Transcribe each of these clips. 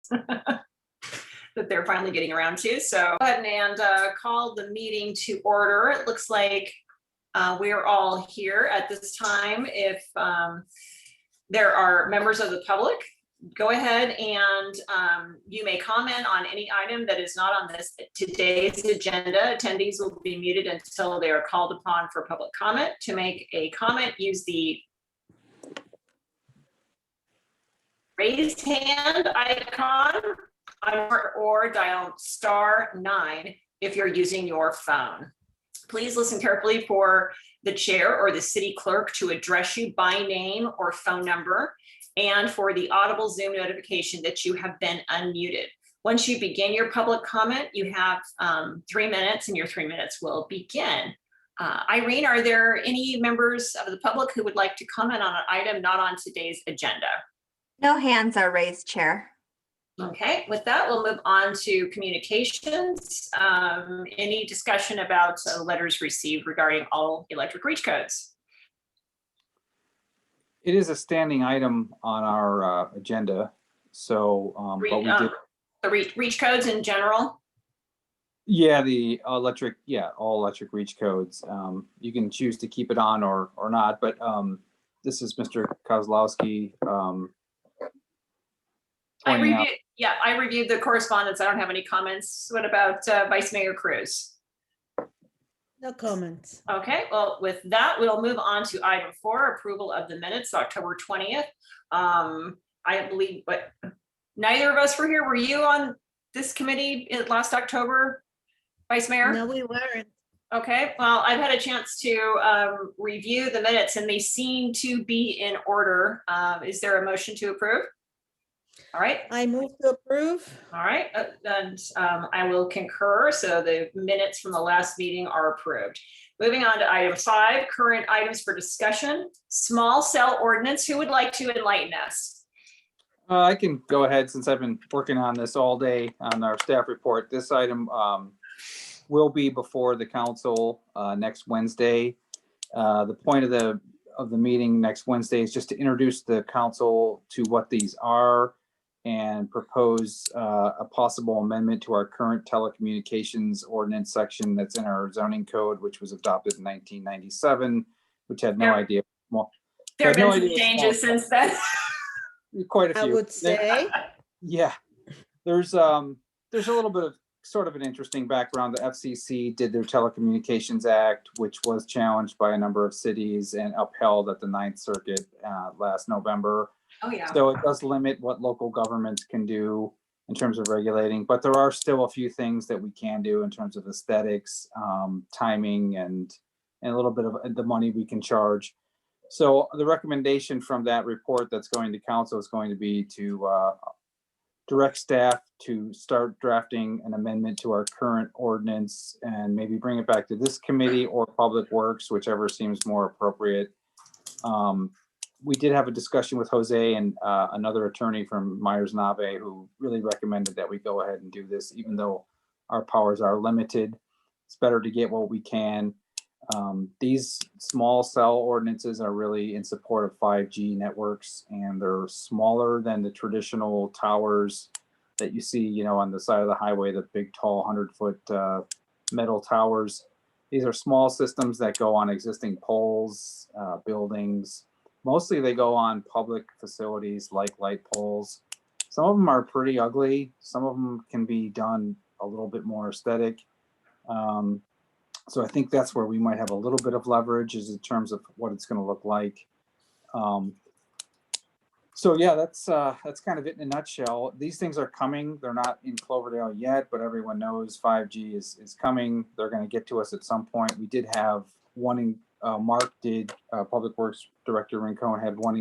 that they're finally getting around to. So go ahead and call the meeting to order. It looks like we're all here at this time. If there are members of the public, go ahead and you may comment on any item that is not on today's agenda. Attendees will be muted until they are called upon for public comment. To make a comment, use the raised hand icon or dial *9 if you're using your phone. Please listen carefully for the chair or the city clerk to address you by name or phone number, and for the audible Zoom notification that you have been unmuted. Once you begin your public comment, you have 3 minutes, and your 3 minutes will begin. Irene, are there any members of the public who would like to comment on an item not on today's agenda? No hands are raised, Chair. Okay, with that, we'll move on to communications. Any discussion about letters received regarding all electric reach codes? It is a standing item on our agenda, so but we did the reach codes in general. Yeah, the electric, all electric reach codes. You can choose to keep it on or not, but this is Mr. Kozlowski. I reviewed the correspondence. I don't have any comments. What about Vice Mayor Cruz? No comments. Okay, well, with that, we'll move on to item 4, approval of the minutes, October 20th. I believe, but neither of us were here. Were you on this committee last October, Vice Mayor? No, we weren't. Okay, well, I've had a chance to review the minutes and they seem to be in order. Is there a motion to approve? All right. I move to approve. All right, and I will concur. So the minutes from the last meeting are approved. Moving on to item 5, current items for discussion. Small cell ordinance. Who would like to enlighten us? I can go ahead since I've been working on this all day on our staff report. This item will be before the council next Wednesday. The point of the meeting next Wednesday is just to introduce the council to what these are and propose a possible amendment to our current telecommunications ordinance section that's in our zoning code, which was adopted in 1997, which had no idea. Well, there have been some changes since then. Quite a few. I would say. Yeah, there's a little bit of sort of an interesting background. The FCC did their Telecommunications Act, which was challenged by a number of cities and upheld at the 9th Circuit last November. Oh, yeah. So it does limit what local governments can do in terms of regulating, but there are still a few things that we can do in terms of aesthetics, timing, and a little bit of the money we can charge. So the recommendation from that report that's going to council is going to be to direct staff to start drafting an amendment to our current ordinance and maybe bring it back to this committee or Public Works, whichever seems more appropriate. We did have a discussion with Jose and another attorney from Myers-Nave who really recommended that we go ahead and do this, even though our powers are limited. It's better to get what we can. These small cell ordinances are really in support of 5G networks, and they're smaller than the traditional towers that you see, on the side of the highway, the big, tall 100-foot metal towers. These are small systems that go on existing poles, buildings. Mostly they go on public facilities like light poles. Some of them are pretty ugly. Some of them can be done a little bit more aesthetic. So I think that's where we might have a little bit of leverage is in terms of what it's going to look like. So yeah, that's kind of it in a nutshell. These things are coming. They're not in Cloverdale yet, but everyone knows 5G is coming. They're going to get to us at some point. We did have one Mark did, Public Works Director Rincon had one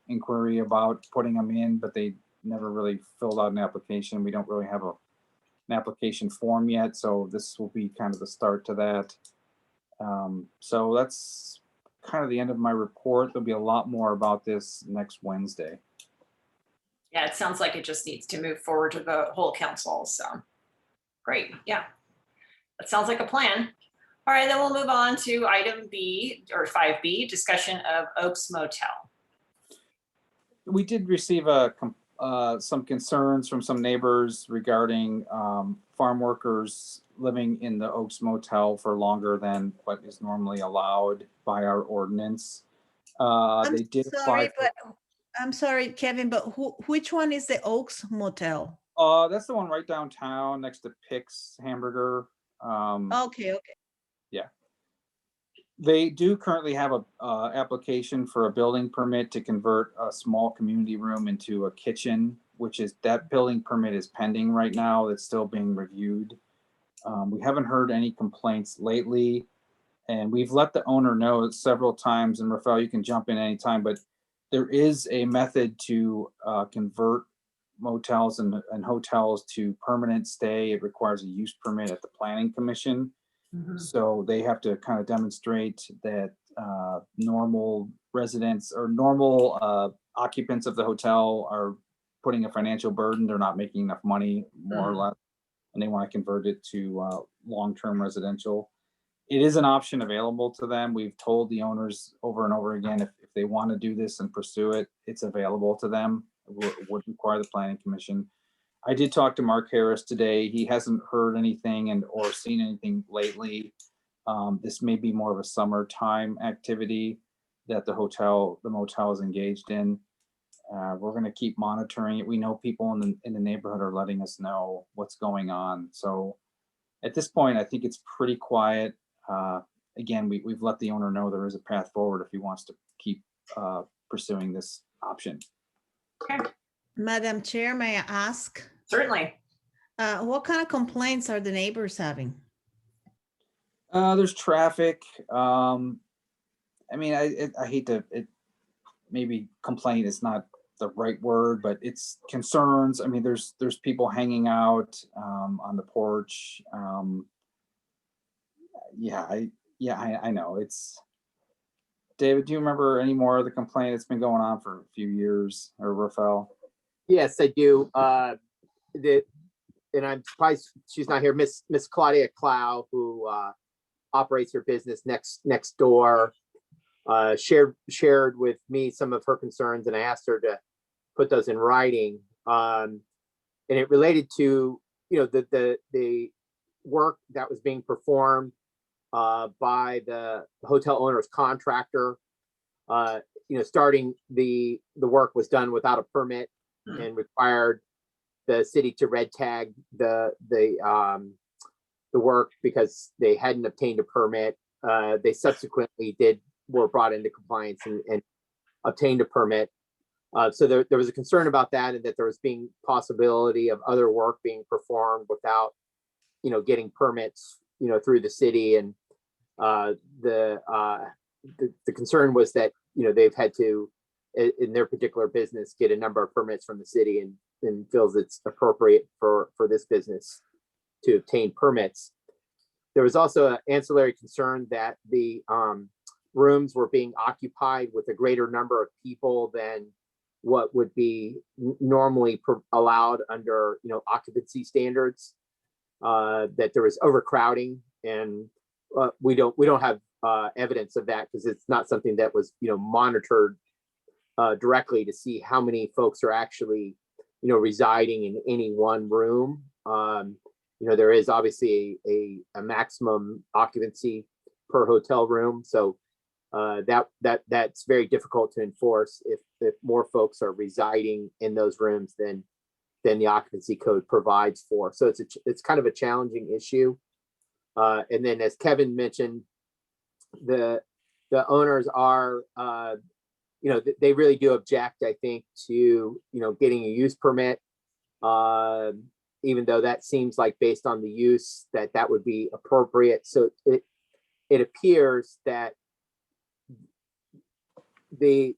inquiry about putting them in, but they never really filled out an application. We don't really have an application form yet, so this will be kind of the start to that. So that's kind of the end of my report. There'll be a lot more about this next Wednesday. Yeah, it sounds like it just needs to move forward to the whole council. So great. Yeah, that sounds like a plan. All right, then we'll move on to item B or 5B, discussion of Oaks Motel. We did receive a some concerns from some neighbors regarding farm workers living in the Oaks Motel for longer than what is normally allowed by our ordinance. They did apply. I'm sorry, Kevin, but which one is the Oaks Motel? That's the one right downtown next to Pick's Hamburger. Okay, okay. They do currently have a application for a building permit to convert a small community room into a kitchen, which is, that building permit is pending right now. It's still being reviewed. We haven't heard any complaints lately, and we've let the owner know several times, and Rafael, you can jump in anytime, but there is a method to convert motels and hotels to permanent stay. It requires a use permit at the Planning Commission. So they have to kind of demonstrate that normal residents or normal occupants of the hotel are putting a financial burden. They're not making enough money, more or less, and they want to convert it to long-term residential. It is an option available to them. We've told the owners over and over again, if they want to do this and pursue it, it's available to them. It would require the Planning Commission. I did talk to Mark Harris today. He hasn't heard anything or seen anything lately. This may be more of a summertime activity that the motel is engaged in. We're going to keep monitoring it. We know people in the neighborhood are letting us know what's going on. So at this point, I think it's pretty quiet. Again, we've let the owner know there is a path forward if he wants to keep pursuing this option. Okay, Madam Chair, may I ask, certainly. what kind of complaints are the neighbors having? There's traffic. I mean, I hate to, maybe complaint is not the right word, but it's concerns. I mean, there's people hanging out on the porch. I know it's. David, do you remember any more of the complaint? It's been going on for a few years, or Rafael? Yes, I do. And I'm surprised she's not here. Miss Claudia Clow, who operates her business next door, shared with me some of her concerns, and I asked her to put those in writing. And it related to, the work that was being performed by the hotel owner's contractor. Starting the work was done without a permit and required the city to red tag the work because they hadn't obtained a permit. They subsequently were brought into compliance and obtained a permit. So there was a concern about that, and that there was being possibility of other work being performed without, getting permits, through the city. And the concern was that, they've had to, in their particular business, get a number of permits from the city, and feels it's appropriate for this business to obtain permits. There was also an ancillary concern that the rooms were being occupied with a greater number of people than what would be normally allowed under, occupancy standards. That there was overcrowding, and we don't have evidence of that because it's not something that was, monitored directly to see how many folks are actually, residing in any one room. There is obviously a maximum occupancy per hotel room, so that's very difficult to enforce if more folks are residing in those rooms than the occupancy code provides for. So it's kind of a challenging issue. And then, as Kevin mentioned, the owners are, they really do object, I think, to, getting a use permit, even though that seems like, based on the use, that would be appropriate. So it appears that they're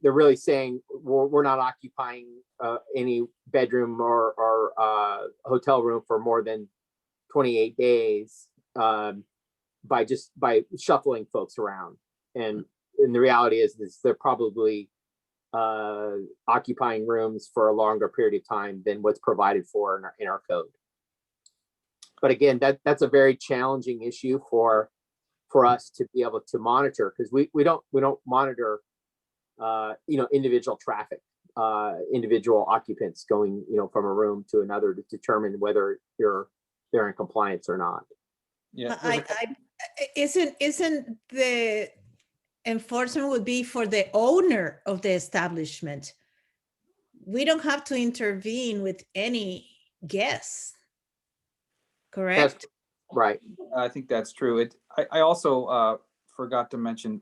really saying we're not occupying any bedroom or hotel room for more than 28 days by shuffling folks around. And the reality is they're probably occupying rooms for a longer period of time than what's provided for in our code. But again, that's a very challenging issue for us to be able to monitor, because we don't monitor individual traffic, individual occupants going, from a room to another to determine whether they're in compliance or not. Yeah. Isn't the enforcement would be for the owner of the establishment? We don't have to intervene with any guests, correct? Right. I think that's true. I also forgot to mention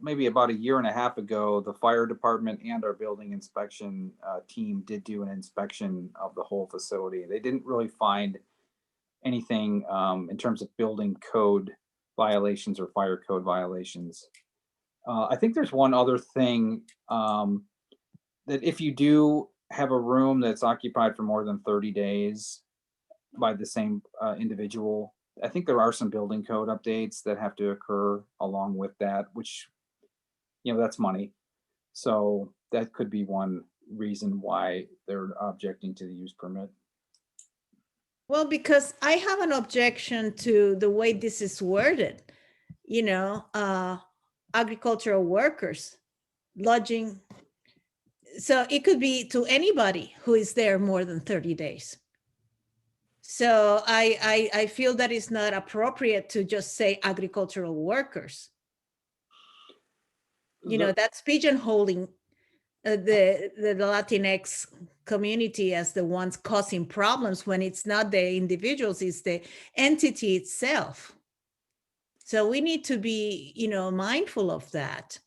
maybe about a year and a half ago, the fire department and our building inspection team did do an inspection of the whole facility. They didn't really find anything in terms of building code violations or fire code violations. I think there's one other thing that if you do have a room that's occupied for more than 30 days by the same individual, I think there are some building code updates that have to occur along with that, which, that's money. So that could be one reason why they're objecting to the use permit. Well, because I have an objection to the way this is worded, agricultural workers, lodging. So it could be to anybody who is there more than 30 days. So I feel that it's not appropriate to just say agricultural workers. That's pigeonholing the Latinx community as the ones causing problems when it's not the individuals, it's the entity itself. So we need to be, mindful of that.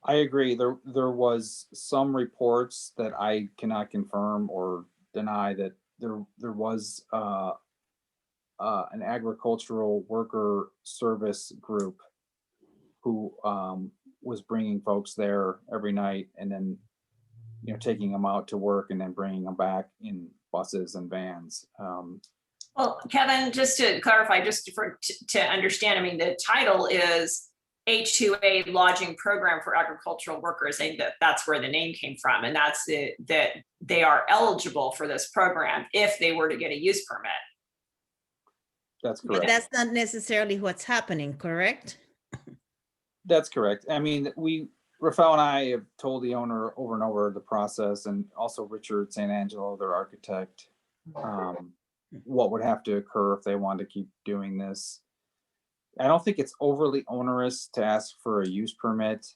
I agree. There was some reports that I cannot confirm or deny that there was an agricultural worker service group who was bringing folks there every night and then taking them out to work and then bringing them back in buses and vans. Well, Kevin, just to clarify, to understand, I mean, the title is H2A Lodging Program for Agricultural Workers, and that's where the name came from, and that's that they are eligible for this program if they were to get a use permit. That's correct. But that's not necessarily what's happening, correct? That's correct. I mean, Rafael and I have told the owner over and over the process, and also Richard St. Angelo, their architect, what would have to occur if they wanted to keep doing this. I don't think it's overly onerous to ask for a use permit.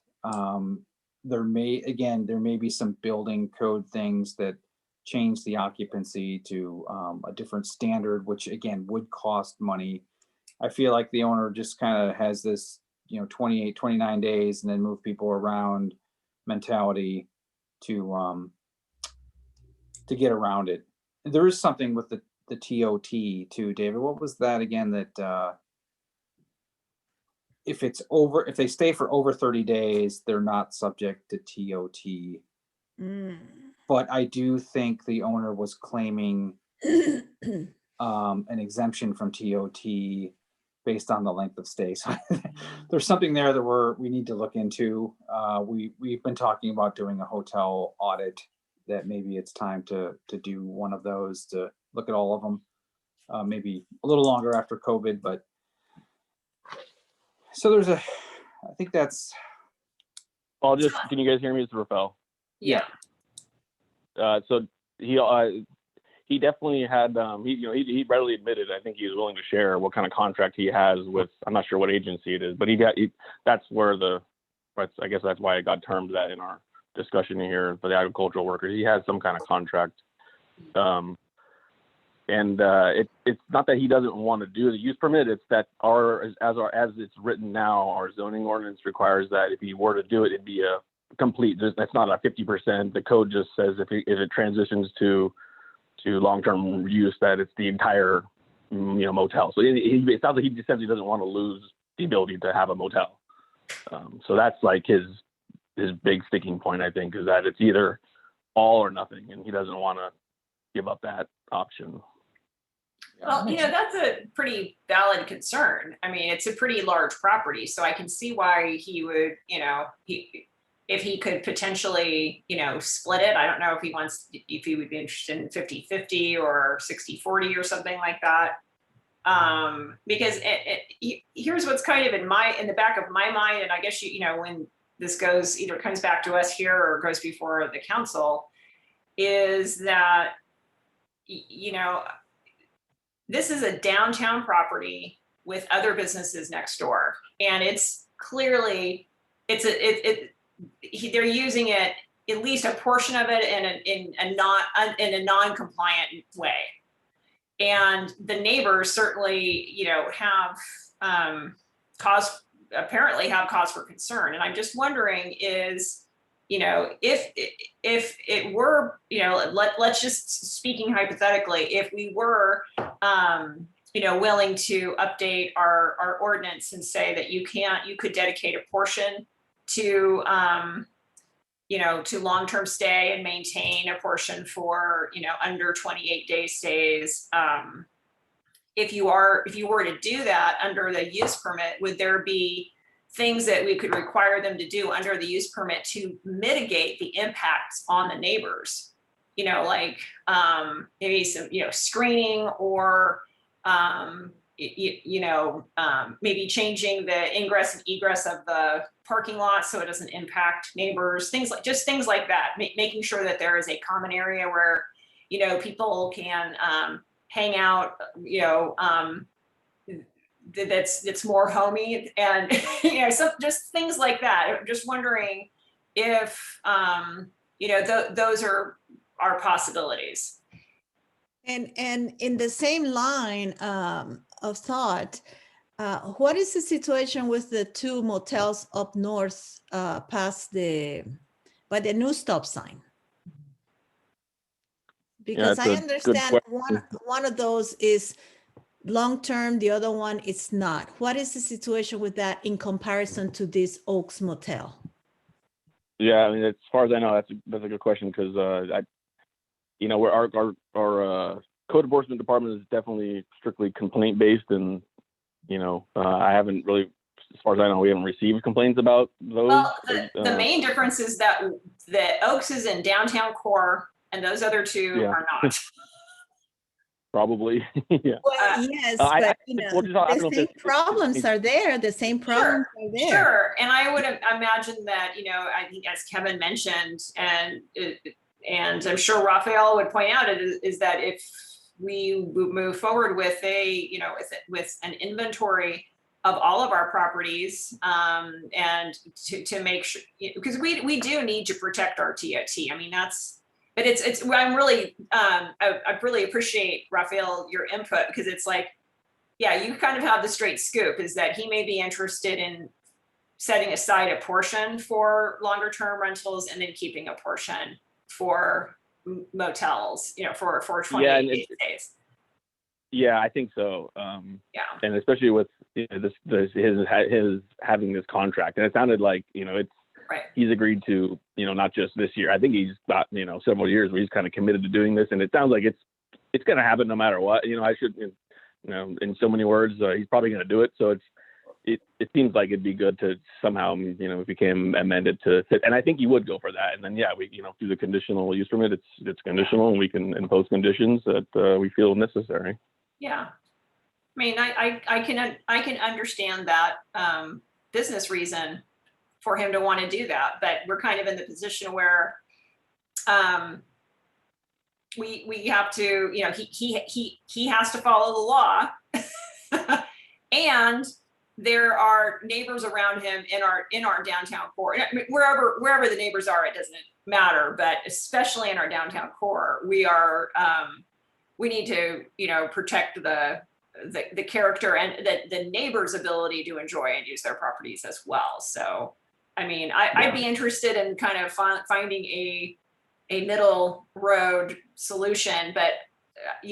There may be some building code things that change the occupancy to a different standard, which again would cost money. I feel like the owner just kind of has this 28, 29 days and then move people around mentality to get around it. There is something with the TOT too, David. What was that again? That if they stay for over 30 days, they're not subject to TOT. But I do think the owner was claiming an exemption from TOT based on the length of stay. So there's something there that we need to look into. We've been talking about doing a hotel audit, that maybe it's time to do one of those, to look at all of them, maybe a little longer after COVID, but so I think that's. Can you guys hear me? It's Rafael. Yeah. So he definitely had, he readily admitted, I think he was willing to share what kind of contract he has with, I'm not sure what agency it is, but that's I guess that's why it got termed that in our discussion here for the agricultural workers. He has some kind of contract. It's not that he doesn't want to do the use permit, it's that as it's written now, our zoning ordinance requires that if he were to do it, it'd be a complete, that's not a 50%. The code just says if it transitions to long-term use, that it's the entire motel. So it sounds like he essentially doesn't want to lose the ability to have a motel. So that's like his big sticking point, I think, is that it's either all or nothing, and he doesn't want to give up that option. Well, that's a pretty valid concern. I mean, it's a pretty large property, so I can see why he would, if he could potentially, split it. I don't know if he would be interested in 50-50 or 60-40 or something like that. Because here's what's kind of in the back of my mind, and I guess when this goes, either comes back to us here or goes before the council, is that, this is a downtown property with other businesses next door. And it's clearly, they're using it, at least a portion of it in a non-compliant way. And the neighbors certainly, have apparently have cause for concern. And I'm just wondering is, if it were, let's just, speaking hypothetically, if we were, willing to update our ordinance and say that you could dedicate a portion to, to long-term stay and maintain a portion for, under 28-day stays. If you were to do that under the use permit, would there be things that we could require them to do under the use permit to mitigate the impacts on the neighbors? Like maybe some, screening, or maybe changing the ingress and egress of the parking lot so it doesn't impact neighbors, things like that, making sure that there is a common area where, people can hang out, that's more homey, and just things like that. I'm just wondering if those are possibilities. And in the same line of thought, what is the situation with the two motels up north past by the new stop sign? Because I understand one of those is long-term, the other one is not. What is the situation with that in comparison to this Oaks Motel? Yeah, I mean, as far as I know, that's a good question, because where our code enforcement department is definitely strictly complaint based, and I haven't really, as far as I know, we haven't received complaints about those. Well, the main difference is that Oaks is in downtown core, and those other two are not. Probably, yeah. Well, yes, but the same problems are there. The same problems are there. Sure, and I would imagine that, I think, as Kevin mentioned, and I'm sure Raphael would point out, is that if we move forward with with an inventory of all of our properties, and to make sure, because we do need to protect our TOT. I mean, but I'm really, I really appreciate, Raphael, your input, because it's like, yeah, you kind of have the straight scoop, is that he may be interested in setting aside a portion for longer term rentals and then keeping a portion for motels, for 28 days. Yeah, I think so. Yeah. And especially with his having this contract, and it sounded like, it's, right, he's agreed to, not just this year. I think he's got, several years where he's kind of committed to doing this, and it sounds like it's going to happen no matter what. I should, in so many words, he's probably going to do it. So it seems like it'd be good to somehow, if it became amended to fit. And I think he would go for that. And then, yeah, we, through the conditional use permit, it's conditional, and we can impose conditions that we feel necessary. Yeah. I mean, I can understand that business reason for him to want to do that, but we're kind of in the position where we have to, he has to follow the law, and there are neighbors around him in our downtown core. I mean, wherever the neighbors are, it doesn't matter, but especially in our downtown core, we need to, protect the character and the neighbor's ability to enjoy and use their properties as well. So, I mean, I'd be interested in kind of finding a middle road solution, but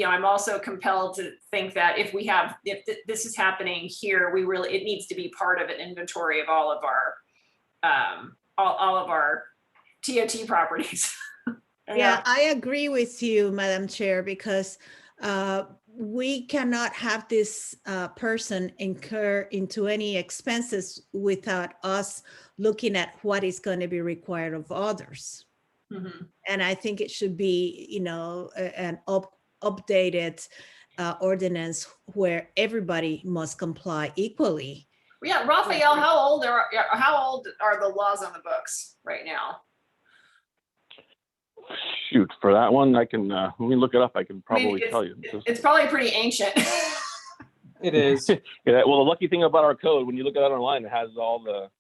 I'm also compelled to think that if this is happening here, it needs to be part of an inventory of all of our TOT properties. Yeah, I agree with you, Madam Chair, because we cannot have this person incur into any expenses without us looking at what is going to be required of others. Mm-hmm. And I think it should be, an updated ordinance where everybody must comply equally. Yeah, Raphael, how old are the laws on the books right now? Shoot, for that one, I can, let me look it up. I can I mean, probably tell you. it's probably pretty ancient. It is. Yeah, well, the lucky thing about our code, when you look at it online, it has all the.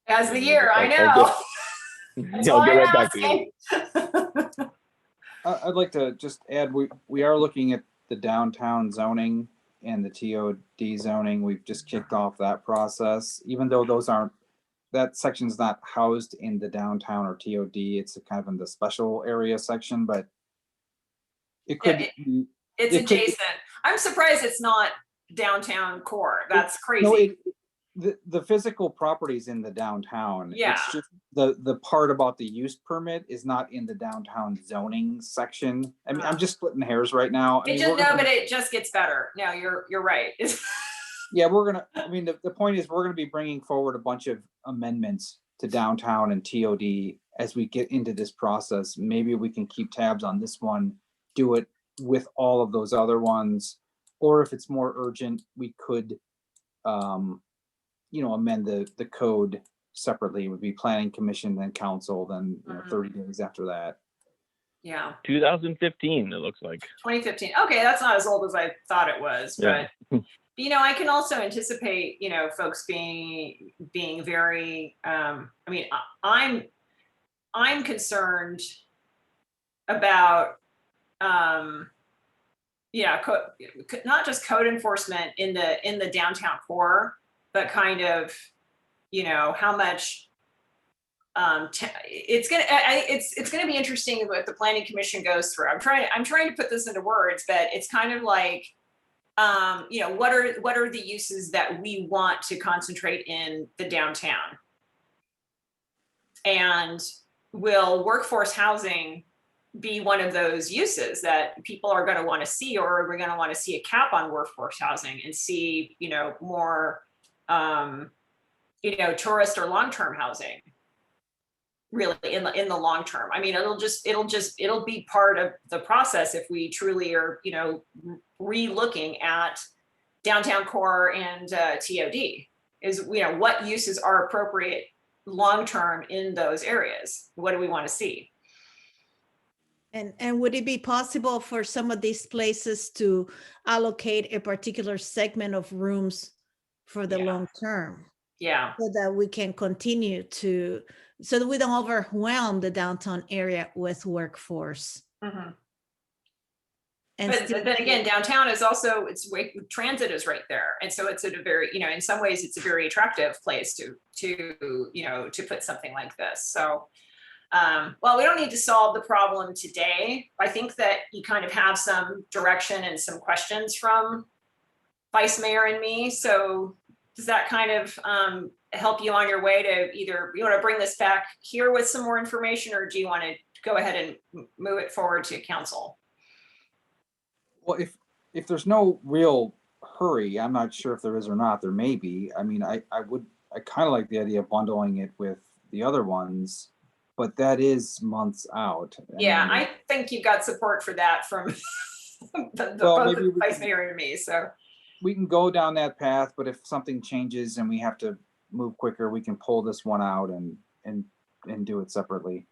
As the year, I I'll know. get, I'll get right back to you. asking. I'd like to just add, we are looking at the downtown zoning and the TOD zoning. We've just kicked off that process, even though those aren't, that section's not housed in the downtown or TOD. It's kind of in the special area section, but it could, It's it could- adjacent. I'm surprised it's not downtown core. That's crazy. no, the physical property's in the downtown. Yeah. It's just the part about the use permit is not in the downtown zoning section. I mean, I'm just splitting hairs right now. I mean, but it just gets better. No, you're right. yeah, I mean, the point is we're gonna be bringing forward a bunch of amendments to downtown and TOD as we get into this process. Maybe we can keep tabs on this one, do it with all of those other ones. Or if it's more urgent, we could, amend the code separately. It would be planning commission, then council, then 30 days after that. Yeah. 2015, it looks like. 2015. Okay, that's not as old as I thought it was, Yeah. but I can also anticipate, folks being very. I mean, I'm concerned about, not just code enforcement in the downtown core, but kind of, how much. It's gonna be interesting what the planning commission goes through. I'm trying to put this into words, but it's kind of like, what are the uses that we want to concentrate in the downtown? And will workforce housing be one of those uses that people are going to want to see, or are we going to want to see a cap on workforce housing and see, more, tourist or long-term housing? Really, in the long term. I mean, it'll be part of the process if we truly are, re-looking at downtown core and TOD. Is what uses are appropriate long term in those areas? What do we want to see? And would it be possible for some of these places to allocate a particular segment of rooms for the long term? Yeah. So that we can continue so that we don't overwhelm the downtown area with workforce. Mm-hmm. And but again, downtown is also, transit is right there. And so it's a very, in some ways it's a very attractive place to put something like this. So, well, we don't need to solve the problem today. I think that you kind of have some direction and some questions from Vice Mayor and me. So does that kind of help you on your way to either, you want to bring this back here with some more information, or do you want to go ahead and move it forward to council? Well, if there's no real hurry, I'm not sure if there is or not, there may be. I mean, I kind of like the idea of bundling it with the other ones, but that is months out. I think you've got support for that from both Vice Mayor and me. So we can go down that path, but if something changes and we have to move quicker, we can pull this one out and do it separately.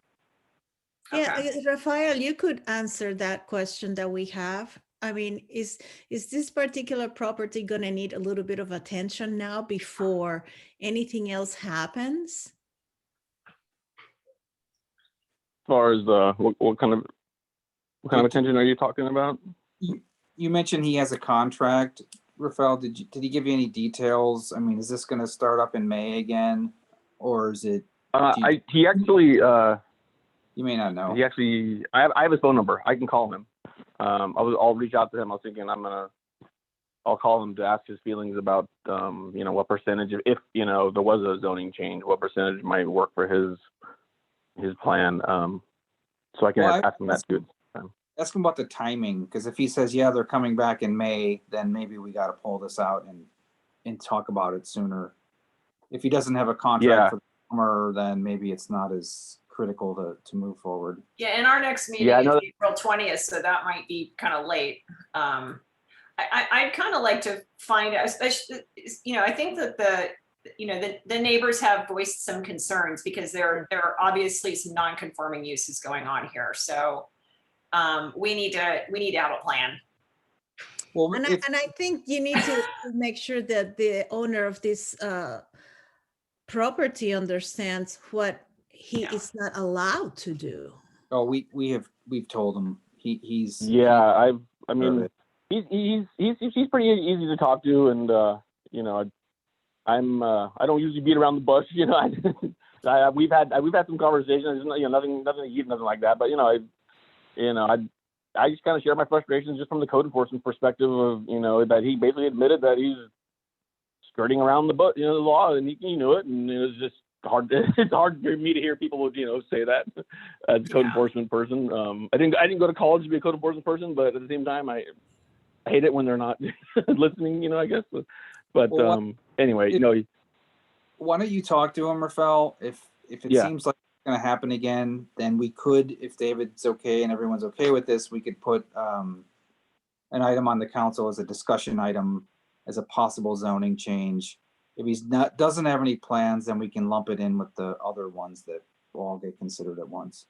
Yeah, Raphael, you could answer that question that we have. I mean, is this particular property going to need a little bit of attention now before anything else happens? As far as what kind of attention are you talking about? You mentioned he has a contract. Raphael, did he give you any details? I mean, is this going to start up in May again, or is it? He actually. You may not know. He actually. I have his phone number. I can call him. I'll reach out to him. I was thinking I'll call him to ask his feelings about what percentage of, if there was a zoning change, what percentage might work for his plan. So I can ask him that too. Ask him about the timing, because if he says, yeah, they're coming back in May, then maybe we got to pull this out and talk about it sooner. If he doesn't have a contract for the summer, then maybe it's not as critical to move forward. Yeah, and our next meeting is April 20th, so that might be kind of late. I'd kind of like to find out, especially, I think that the neighbors have voiced some concerns because there are obviously some non-conforming uses going on here. So we need to have a plan. Well, And if, I think you need to make sure that the owner of this property understands what he Yeah. is not allowed to do. oh, we've told him, he's. Yeah, I mean, Perfect. he's pretty easy to talk to, and you know, I don't usually beat around the bush, you know. We've had some conversations, you know, nothing heat, nothing like that, but I just kind of share my frustrations just from the code enforcement perspective of, you know, that he basically admitted that he's skirting around the law, and he knew it, and it was just hard. It's hard for me to hear people, you know, say that as a code enforcement person. I didn't go to college to be a code enforcement person, but at the same time, I hate it when they're not listening, you know, I guess. But Well, anyway, you know. Why don't you talk to him, Rafael? If it Yeah. seems like it's going to happen again, then we could, if David's okay and everyone's okay with this, we could put an item on the council as a discussion item as a possible zoning change. If he's doesn't have any plans, then we can lump it in with the other ones that will all get considered at once.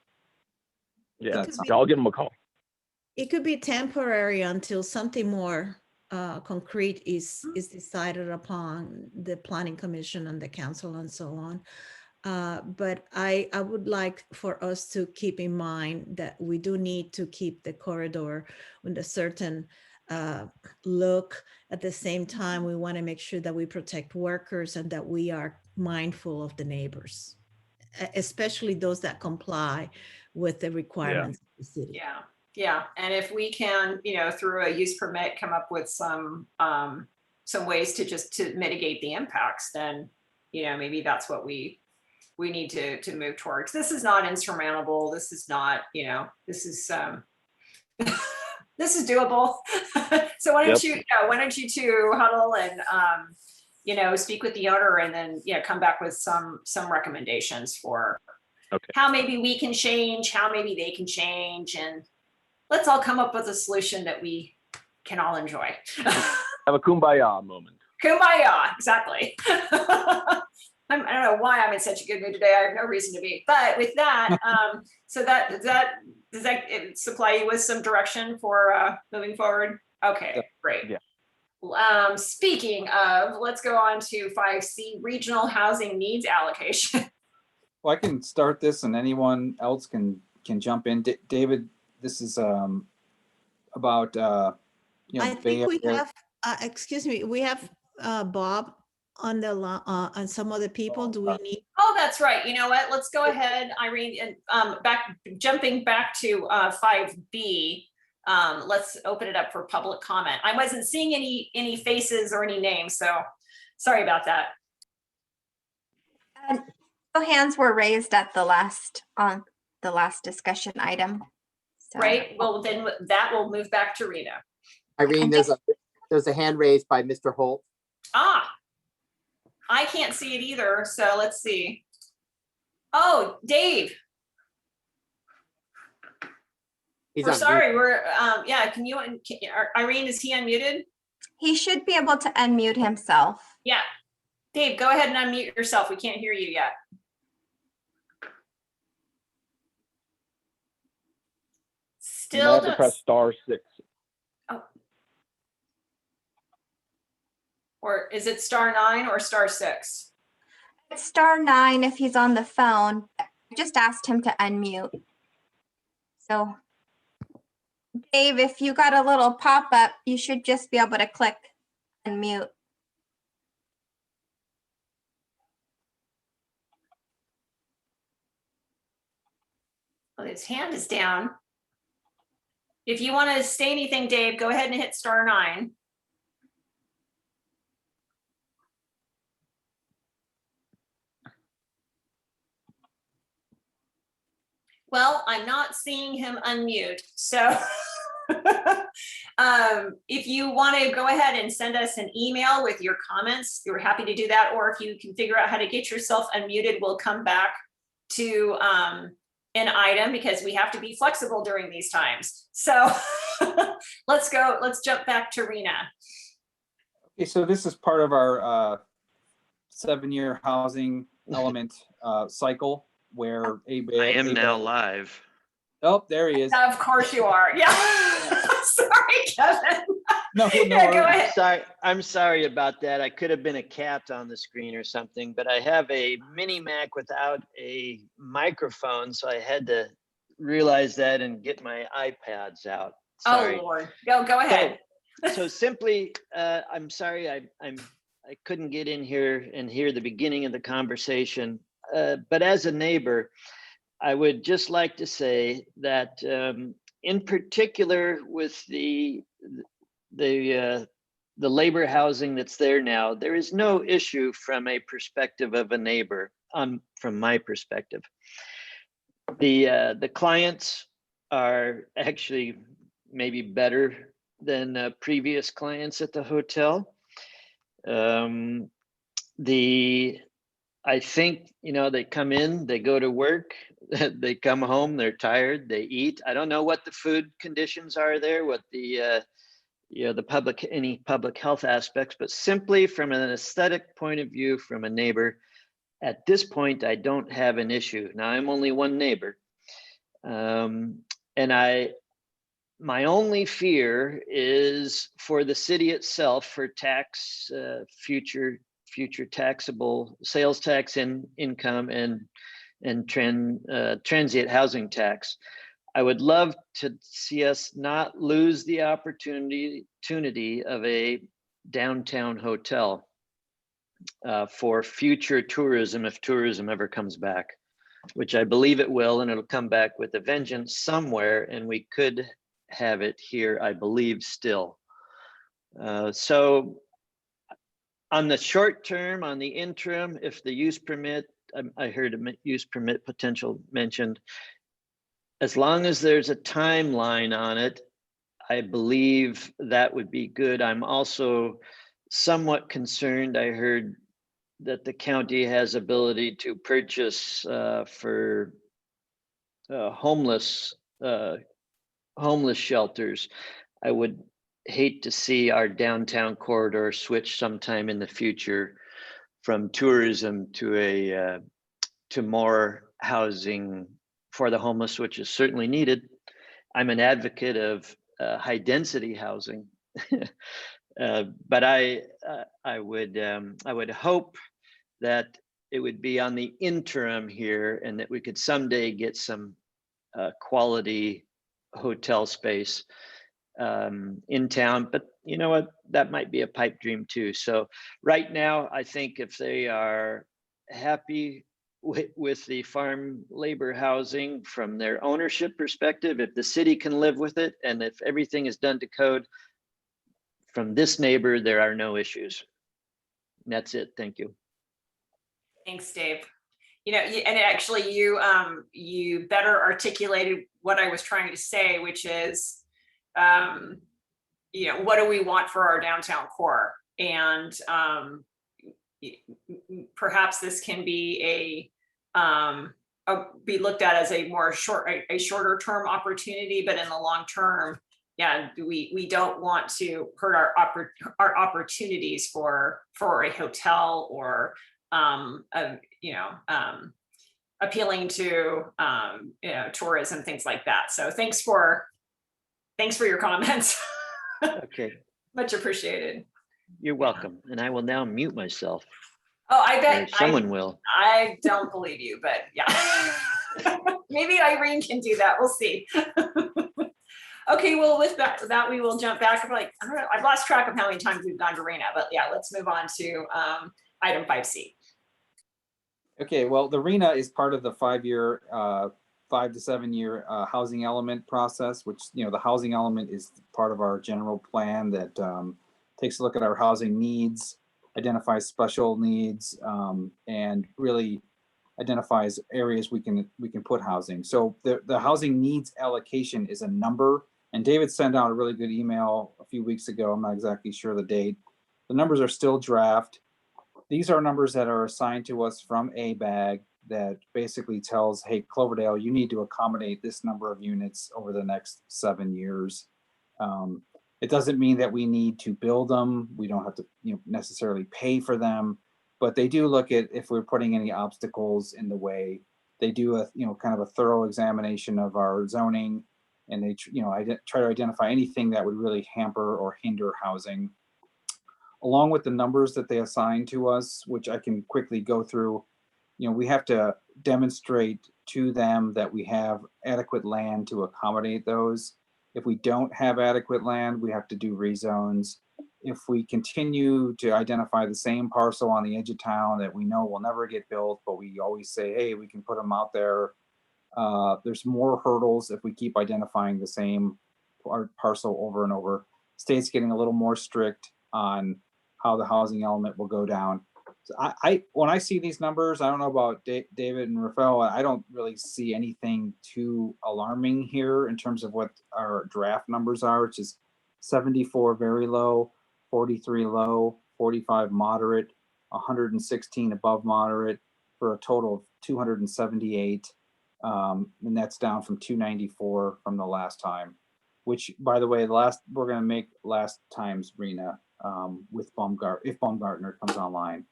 Yeah, That's I'll give him a call. It could be temporary until something more concrete is decided upon the planning commission and the council and so on. But I would like for us to keep in mind that we do need to keep the corridor with a certain look. At the same time, we want to make sure that we protect workers and that we are mindful of the neighbors, especially those that comply with the requirements of the city. Yeah. And if we can, through a use permit, come up with some ways to mitigate the impacts, then, maybe that's what we need to move towards. This is not insurmountable. This is not, this is this is doable. So why don't you two huddle and speak with the owner, and then come back with some recommendations for how maybe we can change, how maybe they can change, and let's all come up with a solution that we can all enjoy. Have a kumbaya moment. Kumbaya, exactly. I don't know why I'm in such a good mood today. I have no reason to be. But with that, so does that supply you with some direction for moving forward? Okay, great. Yeah. Speaking of, let's go on to 5C, regional housing needs allocation. Well, I can start this, and anyone else can jump in. David, this is about I think we have, excuse me, we have Bob on the and some other people. Do we need? Oh, that's right. You know what? Let's go ahead, Irene, and jumping back to 5B. Let's open it up for public comment. I wasn't seeing any faces or any names, so sorry about that. No hands were raised at the last discussion item. So. Right. Well, then that will move back to Rita. Irene, there's a hand raised by Mr. Holt. Ah, I can't see it either. So let's see. Oh, Dave. We're sorry. We're yeah. Can you, Irene? Is he unmuted? He should be able to unmute himself. Yeah. Dave, go ahead and unmute yourself. We can't hear you yet. You might have to press *6. Oh. Or is it *9 or *6? It's *9 if he's on the phone. I just asked him to unmute. So, Dave, if you got a little pop-up, you should just be able to click unmute. Well, his hand is down. If you want to say anything, Dave, go ahead and hit *9. Well, I'm not seeing him unmute. So if you want to go ahead and send us an email with your comments, we're happy to do that. Or if you can figure out how to get yourself unmuted, we'll come back to an item because we have to be flexible during these times. So let's jump back to Rena. Okay, so this is part of our 7-year housing element cycle where I am now live. Oh, there he is. Of course you are. Yeah. Sorry, Kevin. No, Yeah, go ahead. I'm sorry about that. I could have been a cat on the screen or something, but I have a mini Mac without a microphone, so I had to realize that and get my iPads out. Sorry. Oh Lord, go ahead. So simply, I'm sorry I couldn't get in here and hear the beginning of the conversation, but as a neighbor, I would just like to say that in particular with the labor housing that's there now, there is no issue from a perspective of a neighbor from my perspective. The clients are actually maybe better than previous clients at the hotel. I think, they come in, they go to work, they come home, they're tired, they eat. I don't know what the food conditions are there, what the any public health aspects, but simply from an aesthetic point of view, from a neighbor, at this point, I don't have an issue. Now, I'm only one neighbor. And my only fear is for the city itself, for tax, future taxable sales tax income and transient housing tax. I would love to see us not lose the opportunity of a downtown hotel for future tourism, if tourism ever comes back, which I believe it will, and it'll come back with a vengeance somewhere, and we could have it here, I believe, still. So on the short term, on the interim, if the use permit, I heard a use permit potential mentioned, as long as there's a timeline on it, I believe that would be good. I'm also somewhat concerned. I heard that the county has ability to purchase for homeless shelters. I would hate to see our downtown corridor switch sometime in the future from tourism to more housing for the homeless, which is certainly needed. I'm an advocate of high density housing, but I would hope that it would be on the interim here, and that we could someday get some quality hotel space in town. But you know what, that might be a pipe dream too. So right now, I think if they are happy with the farm labor housing from their ownership perspective, if the city can live with it, and if everything is done to code, from this neighbor, there are no issues. And that's it. Thank you. Thanks, Dave. And actually you better articulated what I was trying to say, which is, what do we want for our downtown core? And perhaps this can be be looked at as a shorter term opportunity, but in the long term, yeah, we don't want to hurt our opportunities for a hotel or appealing to tourism, things like that. So thanks for your comments. Okay. Much appreciated. You're welcome. And I will now mute myself. Oh, I Or bet someone will. I don't believe you, but yeah. Maybe Irene can do that. We'll see. Okay, well, with that we will jump back. I don't know, I've lost track of how many times we've gone to Rena, but yeah, let's move on to item 5C. Okay, well, the RENA is part of the 5-year, 5 to 7 year housing element process, which, the housing element is part of our general plan that takes a look at our housing needs, identifies special needs, and really identifies areas we can put housing. So the housing needs allocation is a number, and David sent out a really good email a few weeks ago. I'm not exactly sure the date. The numbers are still draft. These are numbers that are assigned to us from ABAG that basically tells, hey, Cloverdale, you need to accommodate this number of units over the next 7 years. It doesn't mean that we need to build them. We don't have to, necessarily pay for them, but they do look at if we're putting any obstacles in the way. They do a, kind of a thorough examination of our zoning, and they, try to identify anything that would really hamper or hinder housing. Along with the numbers that they assign to us, which I can quickly go through, we have to demonstrate to them that we have adequate land to accommodate those. If we don't have adequate land, we have to do rezones. If we continue to identify the same parcel on the edge of town that we know will never get built, but we always say, hey, we can put them out there. There's more hurdles if we keep identifying the same parcel over and over. State's getting a little more strict on how the housing element will go down. So when I see these numbers, I don't know about David and Rafael, I don't really see anything too alarming here in terms of what our draft numbers are, which is 74 very low, 43 low, 45 moderate, 116 above moderate, for a total of 278. And that's down from 294 from the last time, which, by the way, we're going to make last time's RENA with if Baumgartner comes online.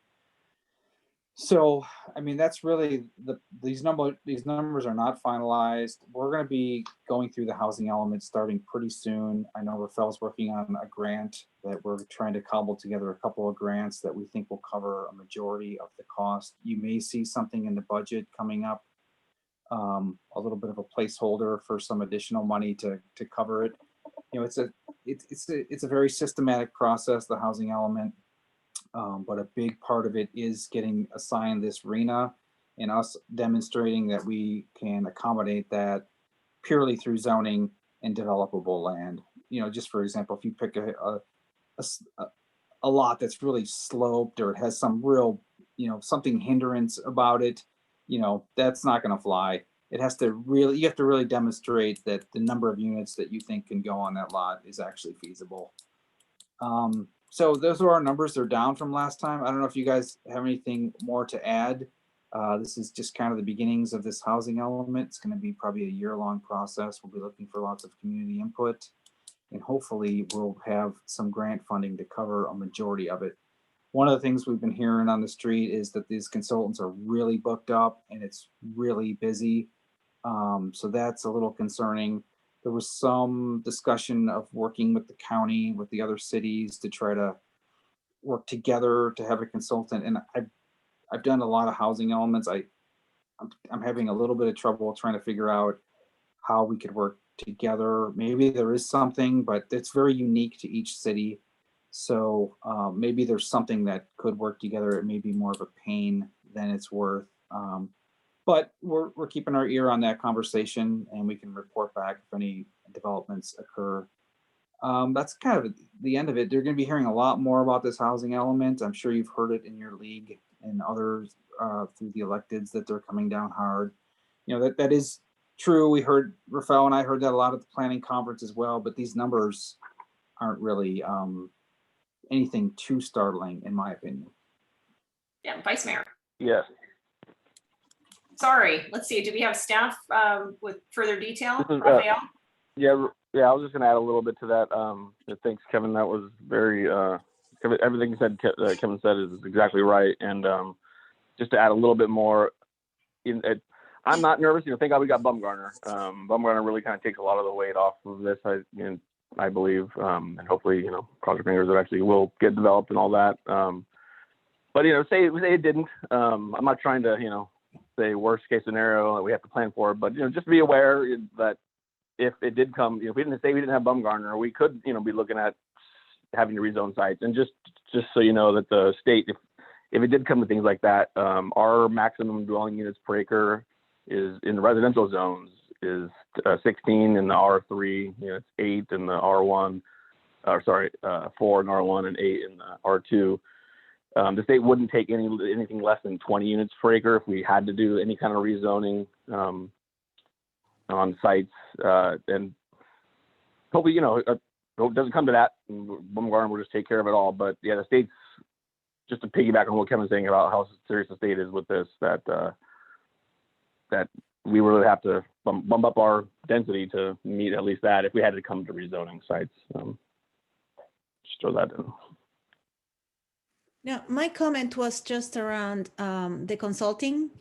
So, I mean, that's really these numbers are not finalized. We're going to be going through the housing element starting pretty soon. I know Rafael's working on a grant that we're trying to cobble together, a couple of grants that we think will cover a majority of the cost. You may see something in the budget coming up, a little bit of a placeholder for some additional money to cover it. It's a very systematic process, the housing element. But a big part of it is getting assigned this RENA and us demonstrating that we can accommodate that purely through zoning and developable land. Just for example, if you pick a lot that's really sloped or it has some real, something hindrance about it, that's not going to fly. You have to really demonstrate that the number of units that you think can go on that lot is actually feasible. So those are our numbers. They're down from last time. I don't know if you guys have anything more to add. This is just kind of the beginnings of this housing element. It's going to be probably a year-long process. We'll be looking for lots of community input, and hopefully we'll have some grant funding to cover a majority of it. One of the things we've been hearing on the street is that these consultants are really booked up and it's really busy. So that's a little concerning. There was some discussion of working with the county, with the other cities to try to work together to have a consultant. And I've done a lot of housing elements. I'm having a little bit of trouble trying to figure out how we could work together. Maybe there is something, but it's very unique to each city. So maybe there's something that could work together. It may be more of a pain than it's worth. But we're keeping our ear on that conversation, and we can report back if any developments occur. That's kind of the end of it. You're going to be hearing a lot more about this housing element. I'm sure you've heard it in your league and others through the electeds that they're coming down hard. That is true. We heard, Rafael and I heard that a lot at the planning conference as well, but these numbers aren't really anything too startling, in my opinion. Yeah, Vice Mayor. Yes. Sorry, let's see. Do we have staff with further detail? This is, Raphael? Yeah, I was just going to add a little bit to that. Thanks, Kevin. That was very, everything Kevin said is exactly right. And just to add a little bit more, I'm not nervous. Thank God we got Baumgartner. Baumgartner really kind of takes a lot of the weight off of this, I believe, and hopefully, cross your fingers, it actually will get developed and all that. But, say it didn't. I'm not trying to, say worst case scenario that we have to plan for, but just be aware that if it did come, if we didn't have Baumgartner, we could be looking at having to rezone sites. And just so you know that the state, if it did come to things like that, our maximum dwelling units per acre is in the residential zones is 16 in the R3, it's 8 in the R1, 4 in R1 and 8 in the R2. The state wouldn't take anything less than 20 units per acre if we had to do any kind of rezoning on sites. And hopefully, it doesn't come to that. Baumgartner will just take care of it all. But yeah, the state's, just to piggyback on what Kevin's saying about how serious the state is with this, that that we would have to bump up our density to meet at least that if we had to come to rezoning sites. Just throw that in. Now, my comment was just around the consulting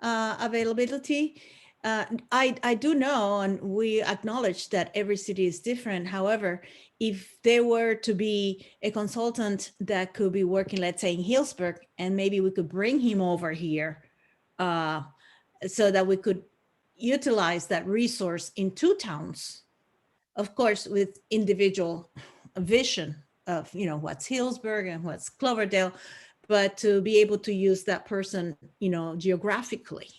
availability. I do know, and we acknowledge that every city is different. However, if there were to be a consultant that could be working, let's say in Hillsburg, and maybe we could bring him over here so that we could utilize that resource in two towns, of course, with individual vision of, you know, what's Hillsburg and what's Cloverdale, but to be able to use that person, you know, geographically.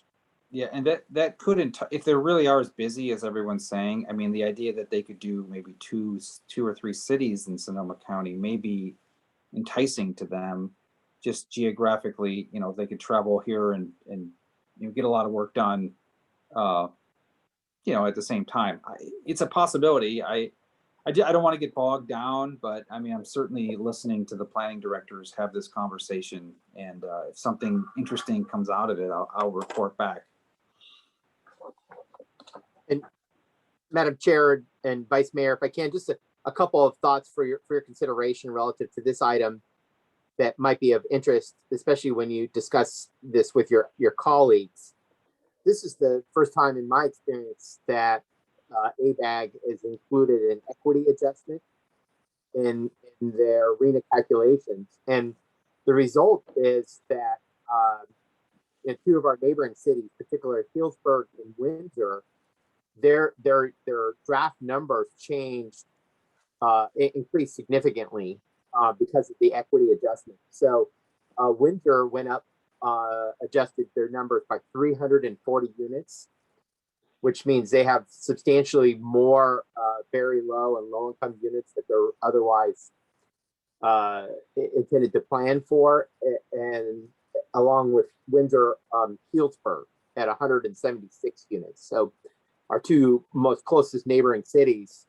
Yeah, and that could, if they really are as busy as everyone's saying, I mean, the idea that they could do maybe two or three cities in Sonoma County may be enticing to them, just geographically. You know, they could travel here and you know, get a lot of work done, you know, at the same time. It's a possibility. I don't want to get bogged down, but I mean, I'm certainly listening to the planning directors have this conversation, and if something interesting comes out of it, I'll report back. And Madam Chair and Vice Mayor, if I can, just a couple of thoughts for your consideration relative to this item that might be of interest, especially when you discuss this with your colleagues. This is the first time in my experience that ABAG is included an equity adjustment in their RENA calculations. And the result is that in two of our neighboring cities, particularly Hillsburg and Windsor, their draft numbers changed, increased significantly because of the equity adjustment. So Windsor went up, adjusted their numbers by 340 units, which means they have substantially more very low and low income units that they're otherwise intended to plan for. And along with Windsor, Healdsburg at 176 units. So our two most closest neighboring cities,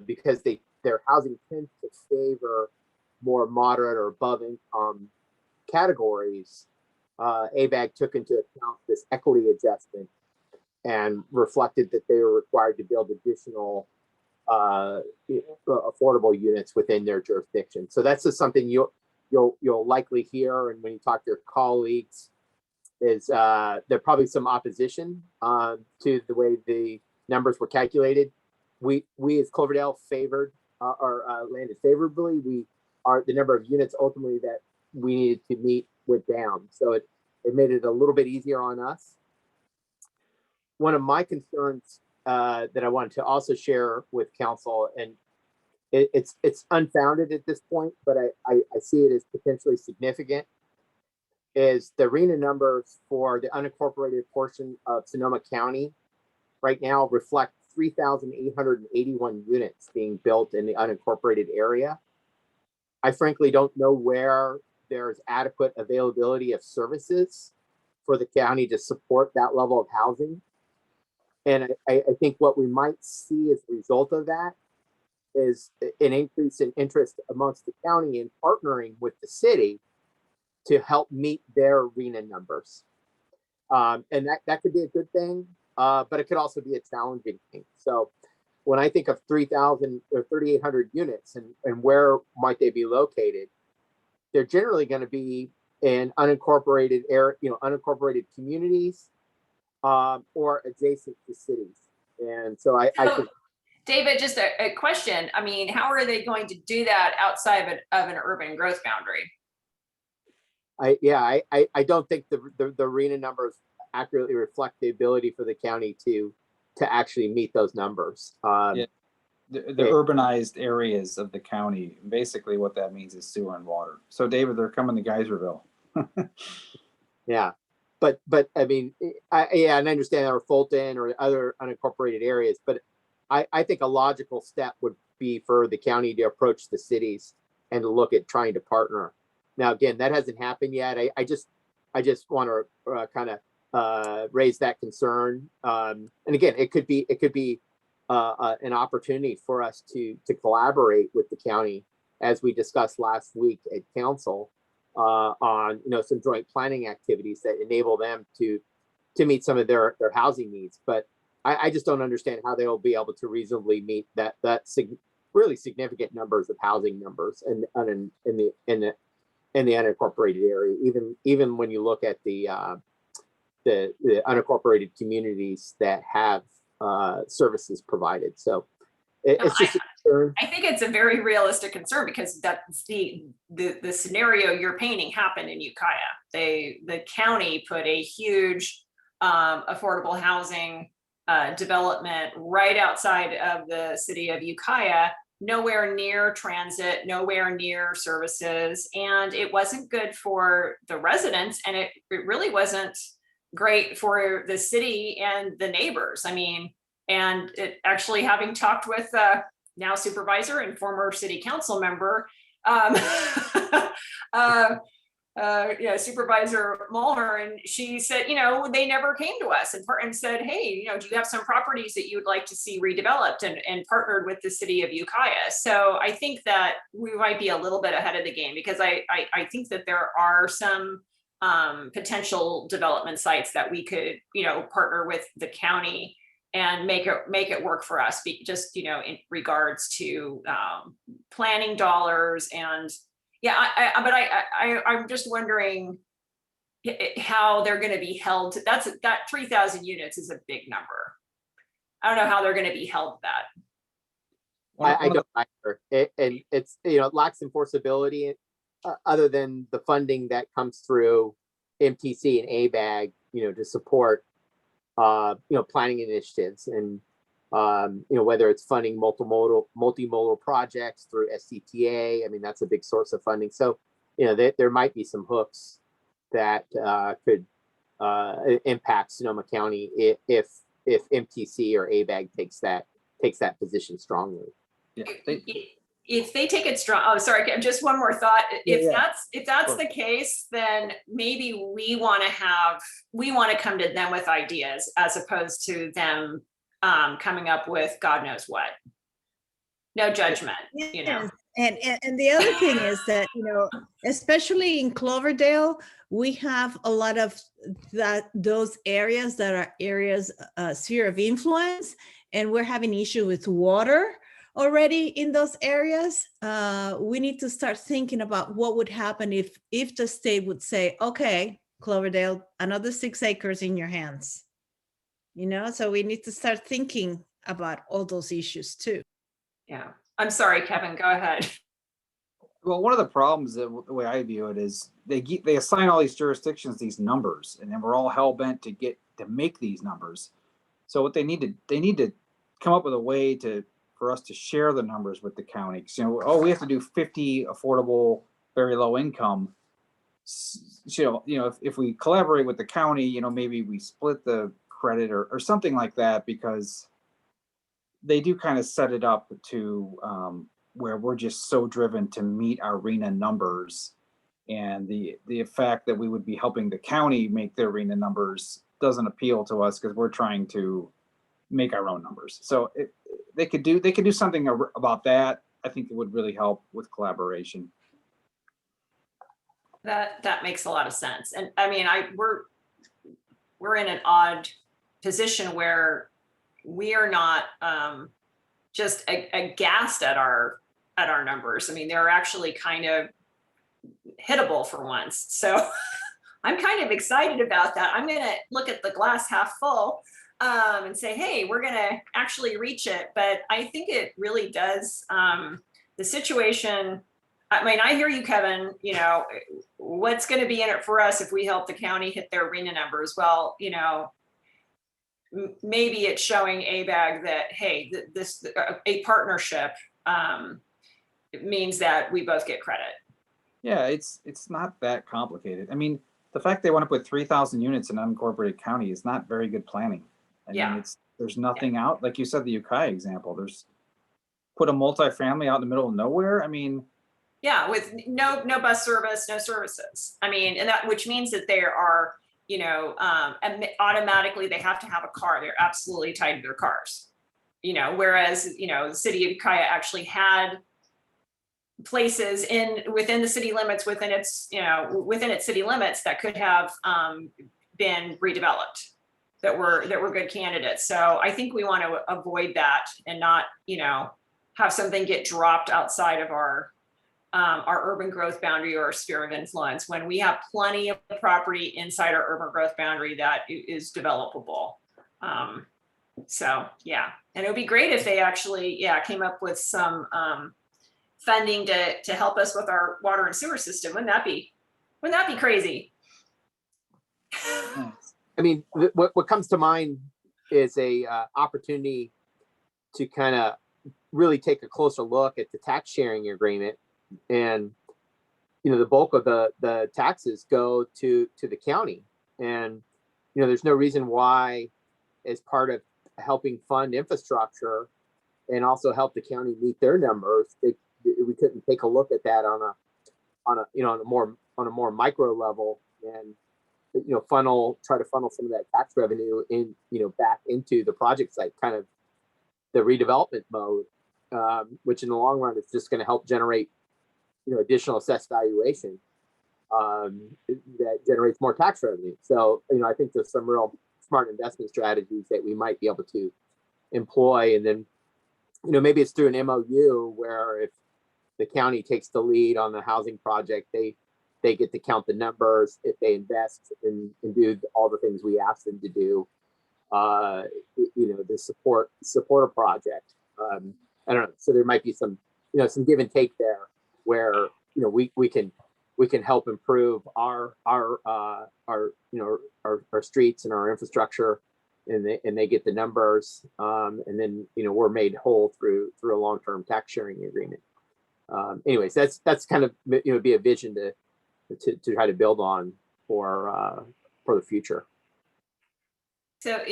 because their housing tends to favor more moderate or above income categories, ABAG took into account this equity adjustment and reflected that they were required to build additional affordable units within their jurisdiction. So that's just something you'll likely hear, and when you talk to your colleagues, is there probably some opposition to the way the numbers were calculated. We as Cloverdale favored or landed favorably. The number of units ultimately that we needed to meet went down, so it made it a little bit easier on us. One of my concerns that I wanted to also share with council, and it's unfounded at this point, but I see it as potentially significant, is the RENA numbers for the unincorporated portion of Sonoma County right now reflect 3,881 units being built in the unincorporated area. I frankly don't know where there's adequate availability of services for the county to support that level of housing. And I think what we might see as a result of that is an increase in interest amongst the county in partnering with the city to help meet their RENA numbers. And that could be a good thing, but it could also be a challenging thing. So when I think of 3,000 or 3,800 units and where might they be located, they're generally going to be in unincorporated area, unincorporated communities, or adjacent to cities. And so I think, David, just a question. I mean, how are they going to do that outside of an urban growth boundary? I don't think the RENA numbers accurately reflect the ability for the county to actually meet those numbers. Yeah. The urbanized areas of the county, basically what that means is sewer and water. So David, they're coming to Geyserville. Yeah, but I mean, and I understand there are Fulton or other unincorporated areas, but I think a logical step would be for the county to approach the cities and to look at trying to partner. Now, again, that hasn't happened yet. I just want to kind of raise that concern. And again, it could be an opportunity for us to collaborate with the county, as we discussed last week at council, on some joint planning activities that enable them to to meet some of their housing needs. But I just don't understand how they'll be able to reasonably meet really significant numbers of housing numbers in the unincorporated area. Even when you look at the unincorporated communities that have services provided. So it's just a concern. I think it's a very realistic concern because that's the scenario you're painting happened in Ukiah. The county put a huge affordable housing development right outside of the city of Ukiah, nowhere near transit, nowhere near services, and it wasn't good for the residents, and it really wasn't great for the city and the neighbors. I mean, and it actually, having talked with now supervisor and former city council member, Supervisor Mulner, and she said, they never came to us and said, hey, do you have some properties that you would like to see redeveloped, and partnered with the city of Ukiah. So I think that we might be a little bit ahead of the game, because I think that there are some potential development sites that we could, partner with the county and make it work for us, just, in regards to planning dollars. And I'm just wondering how they're going to be held to that 3,000 units is a big number. I don't know how they're going to be held to that. I don't either. And it's, it lacks enforceability other than the funding that comes through MTC and ABAG, to support, planning initiatives, and, whether it's funding multimodal projects through SCTA. I mean, that's a big source of funding. So, there might be some hooks that could impact Sonoma County if MTC or ABAG takes that position strongly. Yeah, if they take it strong, sorry, just one more thought. If that's Sure. the case, then maybe we want to come to them with ideas, as opposed to them coming up with God knows what. No judgment, Yes. And the other thing is that, especially in Cloverdale, we have a lot of those areas that are areas, sphere of influence, and we're having issue with water already in those areas. We need to start thinking about what would happen if the state would say, okay, Cloverdale, another 6 acres in your hands. So we need to start thinking about all those issues too. Yeah, I'm sorry, Kevin, go ahead. Well, one of the problems, the way I view it, is they assign all these jurisdictions these numbers, and then we're all hell bent to make these numbers. So what they need to come up with a way for us to share the numbers with the county. We have to do 50 affordable, very low income. If we collaborate with the county, maybe we split the credit or something like that, because they do kind of set it up to where we're just so driven to meet our RENA numbers, and the fact that we would be helping the county make their RENA numbers doesn't appeal to us, because we're trying to make our own numbers. So they could do something about that. I think it would really help with collaboration. That makes a lot of sense. And I mean, we're in an odd position where we are not just aghast at our numbers. I mean, they're actually kind of hittable for once. So I'm kind of excited about that. I'm going to look at the glass half full and say, hey, we're going to actually reach it. But I think it really does. The situation, I mean, I hear you, Kevin, what's going to be in it for us if we help the county hit their RENA numbers? Well, maybe it's showing ABAG that, hey, a partnership means that we both get credit. Yeah, it's not that complicated. I mean, the fact they want to put 3,000 units in unincorporated county is not very good planning. I mean, there's nothing out, like you said, the Ukiah example, there's put a multifamily out in the middle of nowhere. I mean, yeah, with no bus service, no services. I mean, and that, which means that there are, automatically they have to have a car. They're absolutely tied to their cars, whereas, the city of Ukiah actually had places within the city limits, within its city limits, that could have been redeveloped. that were good candidates. So I think we want to avoid that and not, have something get dropped outside of our urban growth boundary or our sphere of influence when we have plenty of property inside our urban growth boundary that is developable. So yeah, and it would be great if they actually, came up with some funding to help us with our water and sewer system. Wouldn't that be crazy? I mean, what comes to mind is a opportunity to kind of really take a closer look at the tax sharing agreement. And the bulk of the taxes go to the county, and there's no reason why, as part of helping fund infrastructure and also help the county meet their numbers, we couldn't take a look at that on a more micro level, and try to funnel some of that tax revenue in back into the project site, kind of the redevelopment mode, which in the long run is just going to help generate additional assessed valuation that generates more tax revenue. So, I think there's some real smart investment strategies that we might be able to employ. And then, maybe it's through an MOU where if the county takes the lead on the housing project, they get to count the numbers if they invest and do all the things we ask them to do, to support a project. I don't know. So there might be some give and take there, where we can help improve our streets and our infrastructure, and they get the numbers, and then we're made whole through a long-term tax sharing agreement. Anyways, that's kind of be a vision to try to build on for the future. So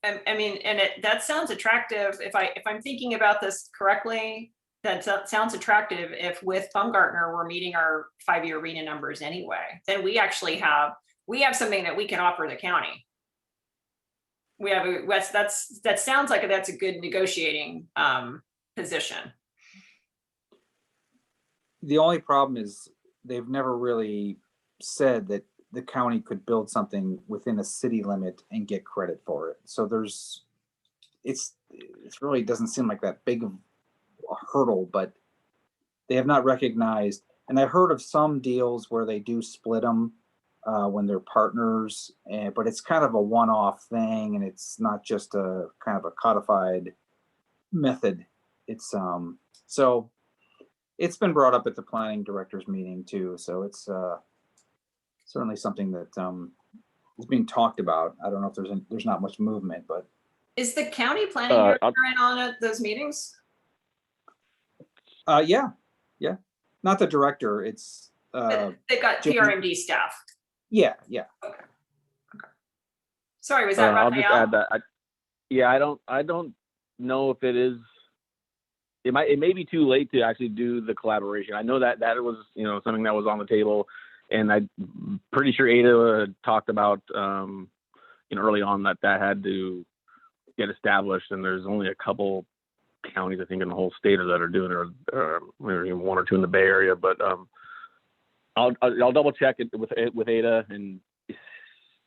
that sounds attractive. If I'm thinking about this correctly, that sounds attractive. If with Baumgartner we're meeting our 5-year RENA numbers anyway, then we actually have something that we can offer the county. We have that sounds like that's a good negotiating position. The only problem is they've never really said that the county could build something within a city limit and get credit for it. So it really doesn't seem like that big of a hurdle, but they have not recognized. And I heard of some deals where they do split them when they're partners, but it's kind of a one-off thing, and it's not just a kind of a codified method. It's so it's been brought up at the planning directors meeting too. So it's certainly something that is being talked about. I don't know if there's not much movement, but is the county planning director in on those meetings? Yeah. Not the director. It's they've got PRMD staff. Yeah. Okay. Sorry, was that I'll Raphael? just add that. I don't know if it is. It may be too late to actually do the collaboration. I know that was something that was on the table, and I'm pretty sure Ada talked about early on that had to get established, and there's only a couple counties I think in the whole state that are doing it, or maybe even 1 or 2 in the Bay Area. But I'll double check it with Ada, and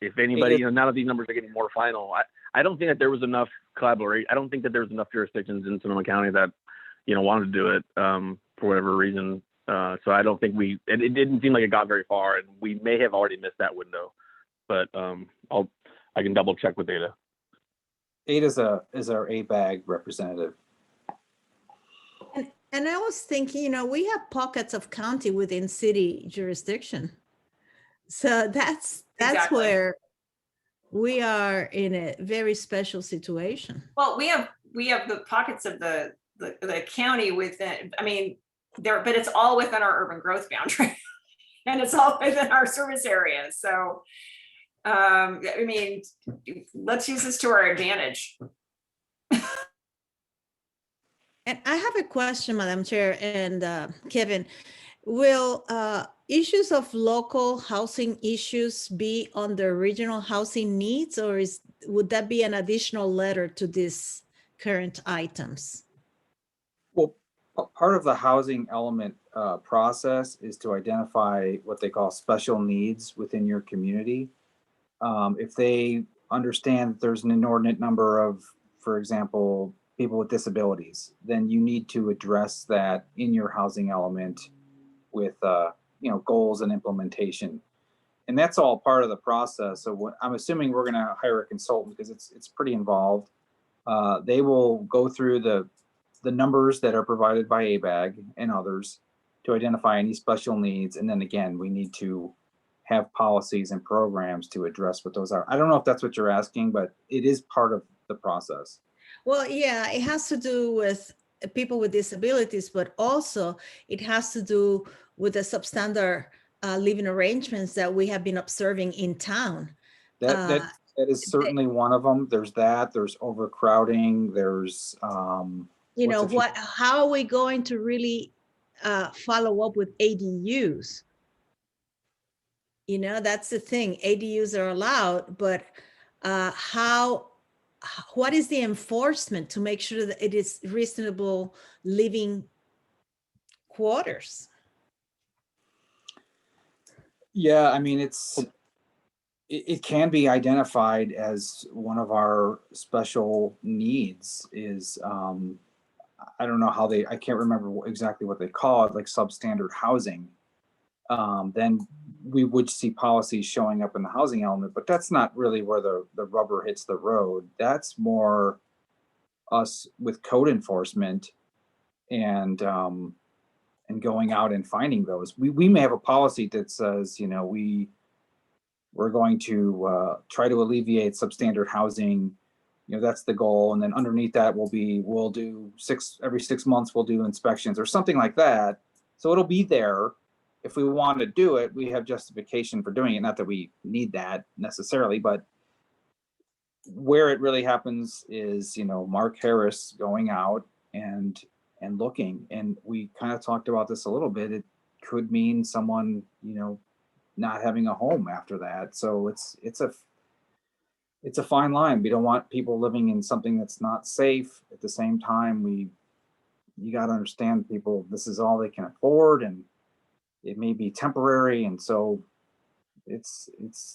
if anybody, now that these numbers are getting more final, I don't think that there was enough collaboration. I don't think that there's enough jurisdictions in Sonoma County that wanted to do it for whatever reason. So I don't think it didn't seem like it got very far, and we may have already missed that window. But I can double check with Ada. Ada is our ABAG representative. And I was thinking, we have pockets of county within city jurisdiction. So that's Exactly. where we are in a very special situation. Well, we have the pockets of the county within, but it's all within our urban growth boundary and it's all within our service areas. So, let's use this to our advantage. And I have a question, Madam Chair and Kevin. Will issues of local housing issues be on the regional housing needs, or would that be an additional letter to these current items? Well, part of the housing element process is to identify what they call special needs within your community. If they understand that there's an inordinate number of, for example, people with disabilities, then you need to address that in your housing element with, goals and implementation. And that's all part of the process. So what, I'm assuming we're going to hire a consultant because it's pretty involved. They will go through the numbers that are provided by ABAG and others to identify any special needs. And then again, we need to have policies and programs to address what those are. I don't know if that's what you're asking, but it is part of the process. Well, yeah, it has to do with people with disabilities, but also it has to do with the substandard living arrangements that we have been observing in town. That is certainly one of them. There's that, there's overcrowding, there's, How are we going to really follow up with ADUs? That's the thing. ADUs are allowed, but what is the enforcement to make sure that it is reasonable living quarters? Yeah, I mean, it can be identified as one of our special needs is, I don't know how I can't remember exactly what they call it, like substandard housing. Then we would see policies showing up in the housing element, but that's not really where the rubber hits the road. That's more us with code enforcement and going out and finding those. We may have a policy that says, we're going to try to alleviate substandard housing. That's the goal. And then underneath that we'll do every 6 months, we'll do inspections or something like that. So it'll be there. If we want to do it, we have justification for doing it. Not that we need that necessarily, but where it really happens is, Mark Harris going out and looking. And we kind of talked about this a little bit. It could mean someone, not having a home after that. So it's a fine line. We don't want people living in something that's not safe. At the same time, you got to understand people, this is all they can afford, and it may be temporary. And so it's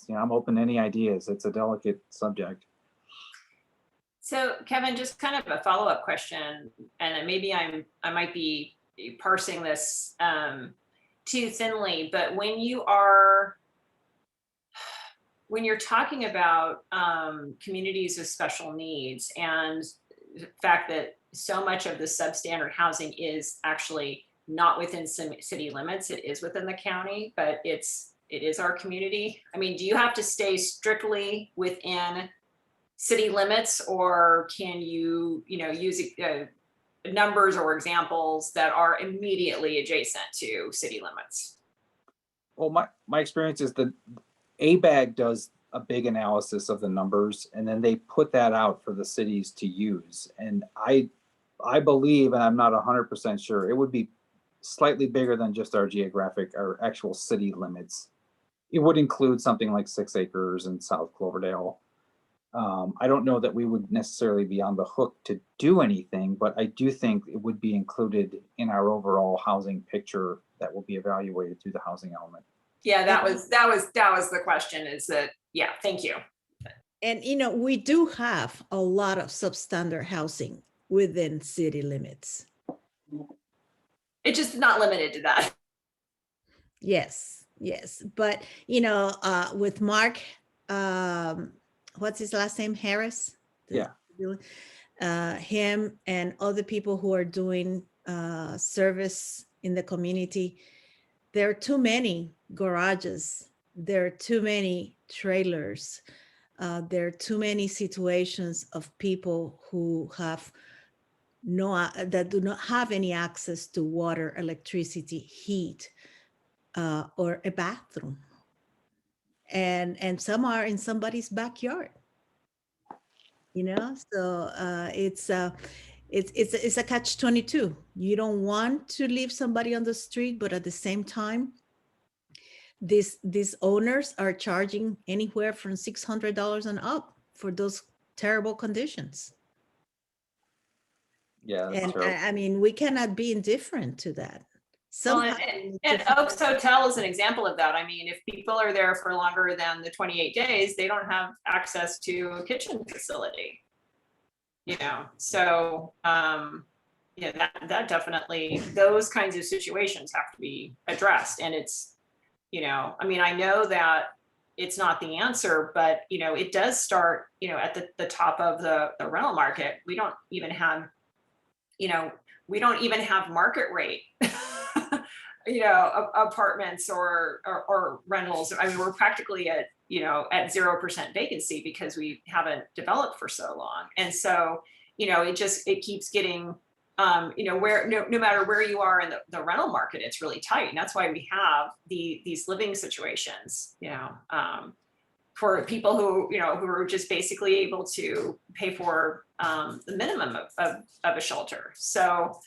I'm open to any ideas. It's a delicate subject. So Kevin, just kind of a follow-up question, and maybe I might be parsing this too thinly, but when you're talking about communities with special needs and the fact that so much of the substandard housing is actually not within some city limits, it is within the county, but it is our community. I mean, do you have to stay strictly within city limits, or can you, use numbers or examples that are immediately adjacent to city limits? Well, my experience is that ABAG does a big analysis of the numbers, and then they put that out for the cities to use. And I believe, and I'm not 100% sure, it would be slightly bigger than just our actual city limits. It would include something like 6 acres in South Cloverdale. I don't know that we would necessarily be on the hook to do anything, but I do think it would be included in our overall housing picture that will be evaluated through the housing element. Yeah, that was the question, is that, yeah, thank you. And, we do have a lot of substandard housing within city limits. It's just not limited to that. Yes. But, with Mark, what's his last name? Harris? Yeah. Him and other people who are doing service in the community, there are too many garages. There are too many trailers. There are too many situations of people who have that do not have any access to water, electricity, heat, or a bathroom. And some are in somebody's backyard. So it's a catch-22. You don't want to leave somebody on the street, but at the same time, these owners are charging anywhere from $600 and up for those terrible conditions. Yeah, that's And true. I mean, we cannot be indifferent to that. Well, Somehow we need to and figure Oaks Hotel is an example of that. I mean, if people are there for longer than the 28 days, they don't have access to a kitchen facility. You know, so, yeah, that definitely, those kinds of situations have to be addressed. And it's, you know, I mean, I know that it's not the answer, but, you know, it does start, you know, at the top of the rental market. We don't even have, you know, we don't even have market rate, you know, apartments or rentals. I mean, we're practically at, you know, at 0% vacancy because we haven't developed for so long. And so, you know, it keeps getting, you know, where no matter where you are in the rental market, it's really tight. And that's why we have these living situations, you know, for people who, you know, who are just basically able to pay for the minimum of a shelter. So,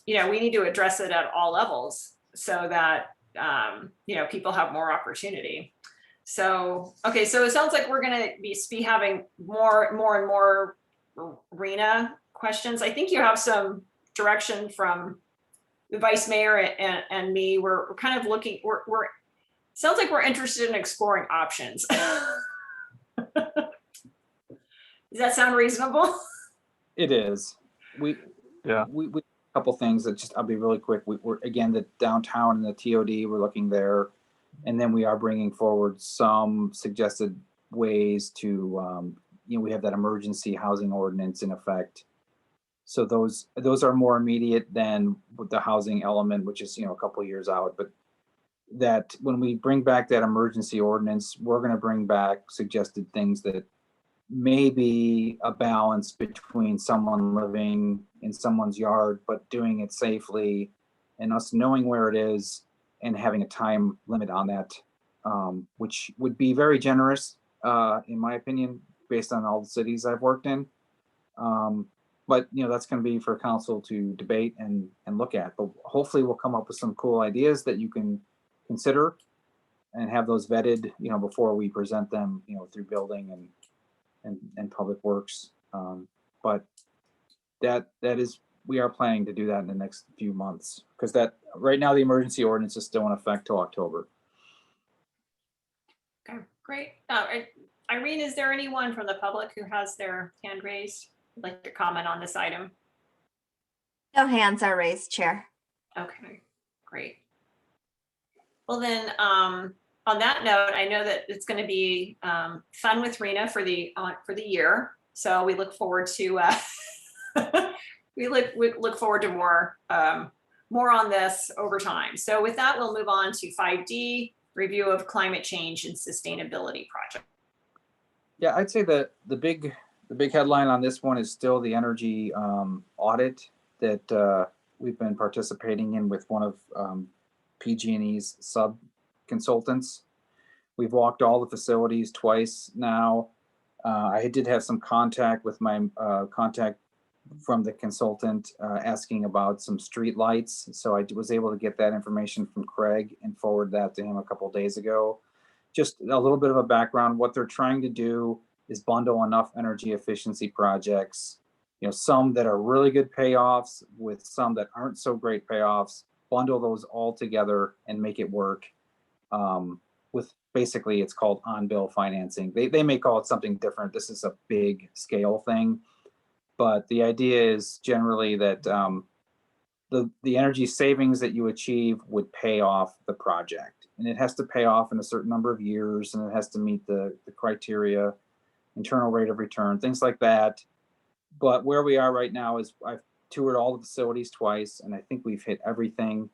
you know, we need to address it at all levels so that, you know, people have more opportunity. So, okay, so it sounds like we're gonna be having more and more RENA questions. I think you have some direction from the vice mayor and me. We're kind of looking, we're sounds like we're interested in exploring options. Does that sound reasonable? It is. We Yeah. we a couple things that just I'll be really quick. We're again the downtown and the TOD. We're looking there, and then we are bringing forward some suggested ways to you know, we have that emergency housing ordinance in effect. So those are more immediate than with the housing element, which is, you know, a couple of years out. But that when we bring back that emergency ordinance, we're going to bring back suggested things that may be a balance between someone living in someone's yard, but doing it safely, and us knowing where it is and having a time limit on that, which would be very generous, in my opinion, based on all the cities I've worked in. But you know, that's going to be for council to debate and look at. But hopefully, we'll come up with some cool ideas that you can consider and have those vetted, you know, before we present them, you know, through building and public works. But that is, we are planning to do that in the next few months, because that right now the emergency ordinance is still in effect till October. Okay, great. Irene, is there anyone from the public who has their hand raised, would like to comment on this item? No hands are raised, Chair. Okay, great. Well then, on that note, I know that it's going to be fun with RENA for the year. So we look forward to we look forward to more on this over time. So with that, we'll move on to 5D, review of climate change and sustainability project. Yeah, I'd say that the big headline on this one is still the energy audit that we've been participating in with one of PG&E's sub consultants. We've walked all the facilities twice now. I did have some contact with my contact from the consultant asking about some street lights. So I was able to get that information from Craig and forward that to him a couple of days ago. Just a little bit of a background. What they're trying to do is bundle enough energy efficiency projects, you know, some that are really good payoffs with some that aren't so great payoffs, bundle those all together and make it work. With basically, it's called on-bill financing. They may call it something different. This is a big scale thing, but the idea is generally that the energy savings that you achieve would pay off the project, and it has to pay off in a certain number of years, and it has to meet the criteria, internal rate of return, things like that. But where we are right now is I've toured all the facilities twice, and I think we've hit everything.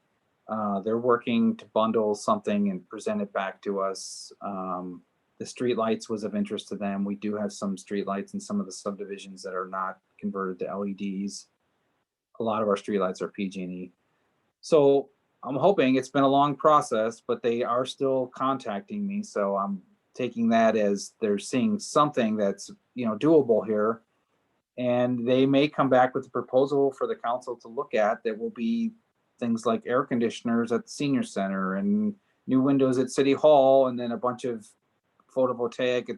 They're working to bundle something and present it back to us. The street lights was of interest to them. We do have some street lights in some of the subdivisions that are not converted to LEDs. A lot of our street lights are PG&E. So I'm hoping, it's been a long process, but they are still contacting me. So I'm taking that as they're seeing something that's, you know, doable here. And they may come back with a proposal for the council to look at that will be things like air conditioners at the senior center and new windows at City Hall, and then a bunch of photovoltaic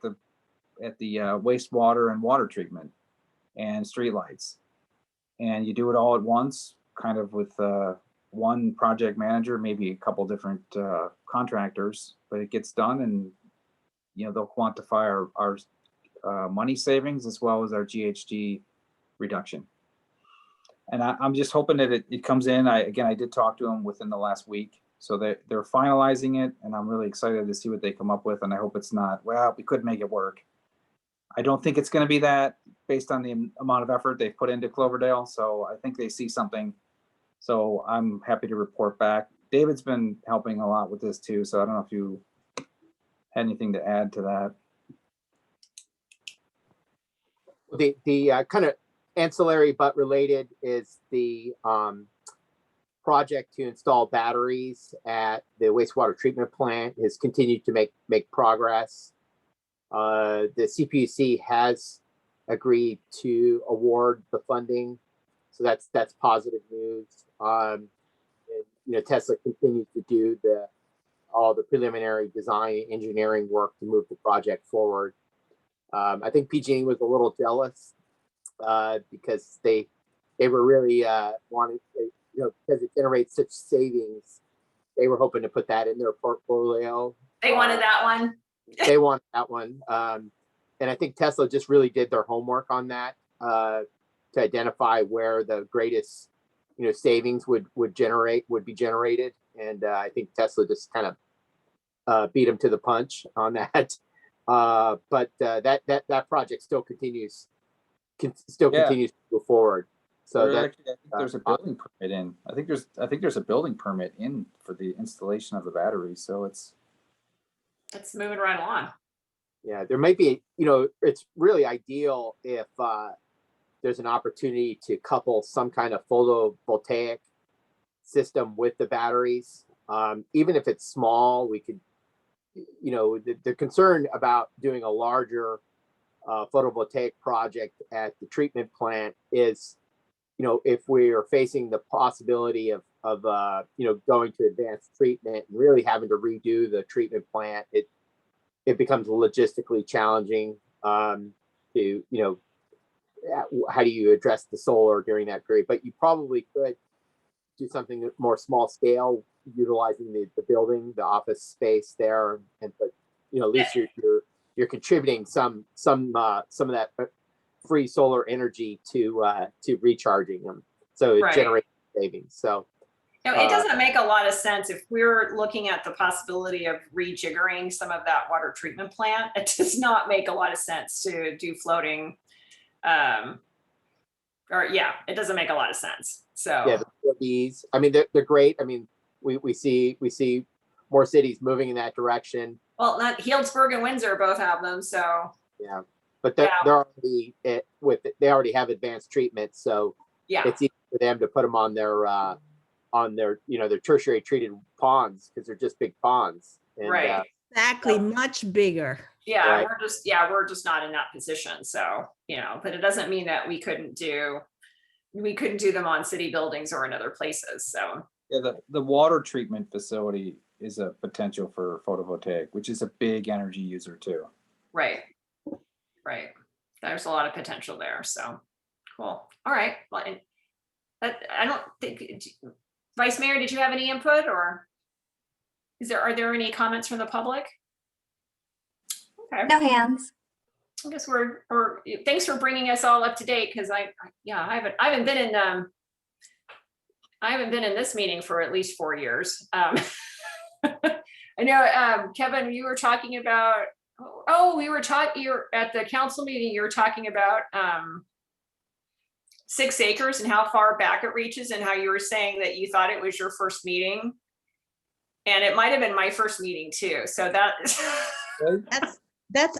at the wastewater and water treatment and streetlights. And you do it all at once, kind of with one project manager, maybe a couple different contractors, but it gets done, and they'll quantify our money savings as well as our GHG reduction. And I'm just hoping that it comes in. I did talk to them within the last week, so they're finalizing it, and I'm really excited to see what they come up with. And I hope it's not, well, we could make it work. I don't think it's going to be that, based on the amount of effort they've put into Cloverdale. So I think they see something. So I'm happy to report back. David's been helping a lot with this too. So I don't know if you had anything to add to that. The kind of ancillary but related is the project to install batteries at the wastewater treatment plant has continued to make progress. The CPUC has agreed to award the funding, so that's positive news. And, Tesla continues to do all the preliminary design and engineering work to move the project forward. I think PG&E was a little jealous because they were really wanting, because it generates such savings, they were hoping to put that in their portfolio. They wanted that one. They want that one. And I think Tesla just really did their homework on that to identify where the greatest, savings would be generated. And I think Tesla just kind of beat them to the punch on that. But that project still continues to go forward. So I think there's a building permit in. I think there's a building permit in for the installation of the batteries. So it's moving right along. Yeah, there might be, it's really ideal if there's an opportunity to couple some kind of photovoltaic system with the batteries. Even if it's small, we could, the concern about doing a larger photovoltaic project at the treatment plant is, if we are facing the possibility of going to advanced treatment and really having to redo the treatment plant, it becomes logistically challenging to, how do you address the solar during that period? But you probably could do something more small scale, utilizing the building, the office space there, and but at least you're contributing some of that free solar energy to recharging them, so it generates savings. So it doesn't make a lot of sense if we're looking at the possibility of rejiggering some of that water treatment plant. It does not make a lot of sense to do floating. It doesn't make a lot of sense. So yeah, these, I mean, they're great. I mean, we see more cities moving in that direction. Well, not Healdsburg and Windsor both have them. So yeah, but they're already they already have advanced treatment, so it's easy for them to put them on their their tertiary treated ponds, because they're just big ponds. And, right. Exactly, much bigger. Yeah, right. we're just not in that position. So, but it doesn't mean that we couldn't do them on city buildings or in other places. So yeah, the water treatment facility is a potential for photovoltaic, which is a big energy user too. Right. There's a lot of potential there. So cool. All right. Well, I don't think, Vice Mayor, did you have any input, or are there any comments from the public? Okay. No hands. I guess thanks for bringing us all up to date, because I haven't been in this meeting for at least 4 years. I know, Kevin, you were talking about, you're at the council meeting, you were talking about 6 acres and how far back it reaches, and how you were saying that you thought it was your first meeting, and it might have been my first meeting too. So that's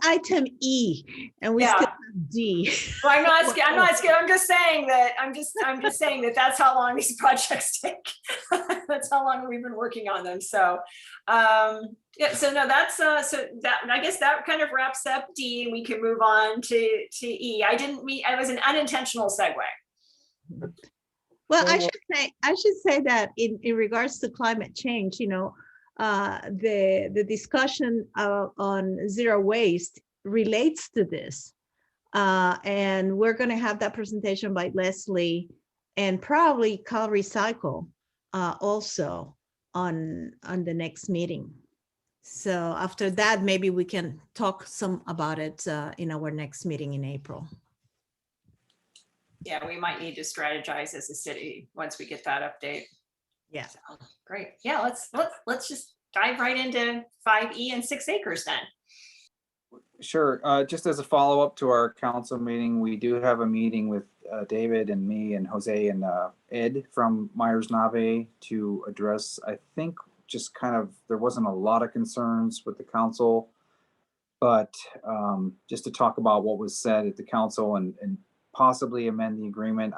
item E, and we still have D. Well, I'm not scared. I'm just saying that that's how long these projects take. That's how long we've been working on them. So, so no, that's so that, I guess that kind of wraps up D, and we can move on to E. I was an unintentional segue. Well, I should say that in regards to climate change, the discussion on zero waste relates to this. And we're going to have that presentation by Leslie and probably Cal Recycle also on the next meeting. So after that, maybe we can talk some about it in our next meeting in April. Yeah, we might need to strategize as a city once we get that update. Yeah. So, great. Yeah, let's just dive right into 5E and 6 acres then. Sure. Just as a follow-up to our council meeting, we do have a meeting with David and me and Jose and Ed from Myers Nave to address, I think, just kind of, there wasn't a lot of concerns with the council, but just to talk about what was said at the council and possibly amend the agreement.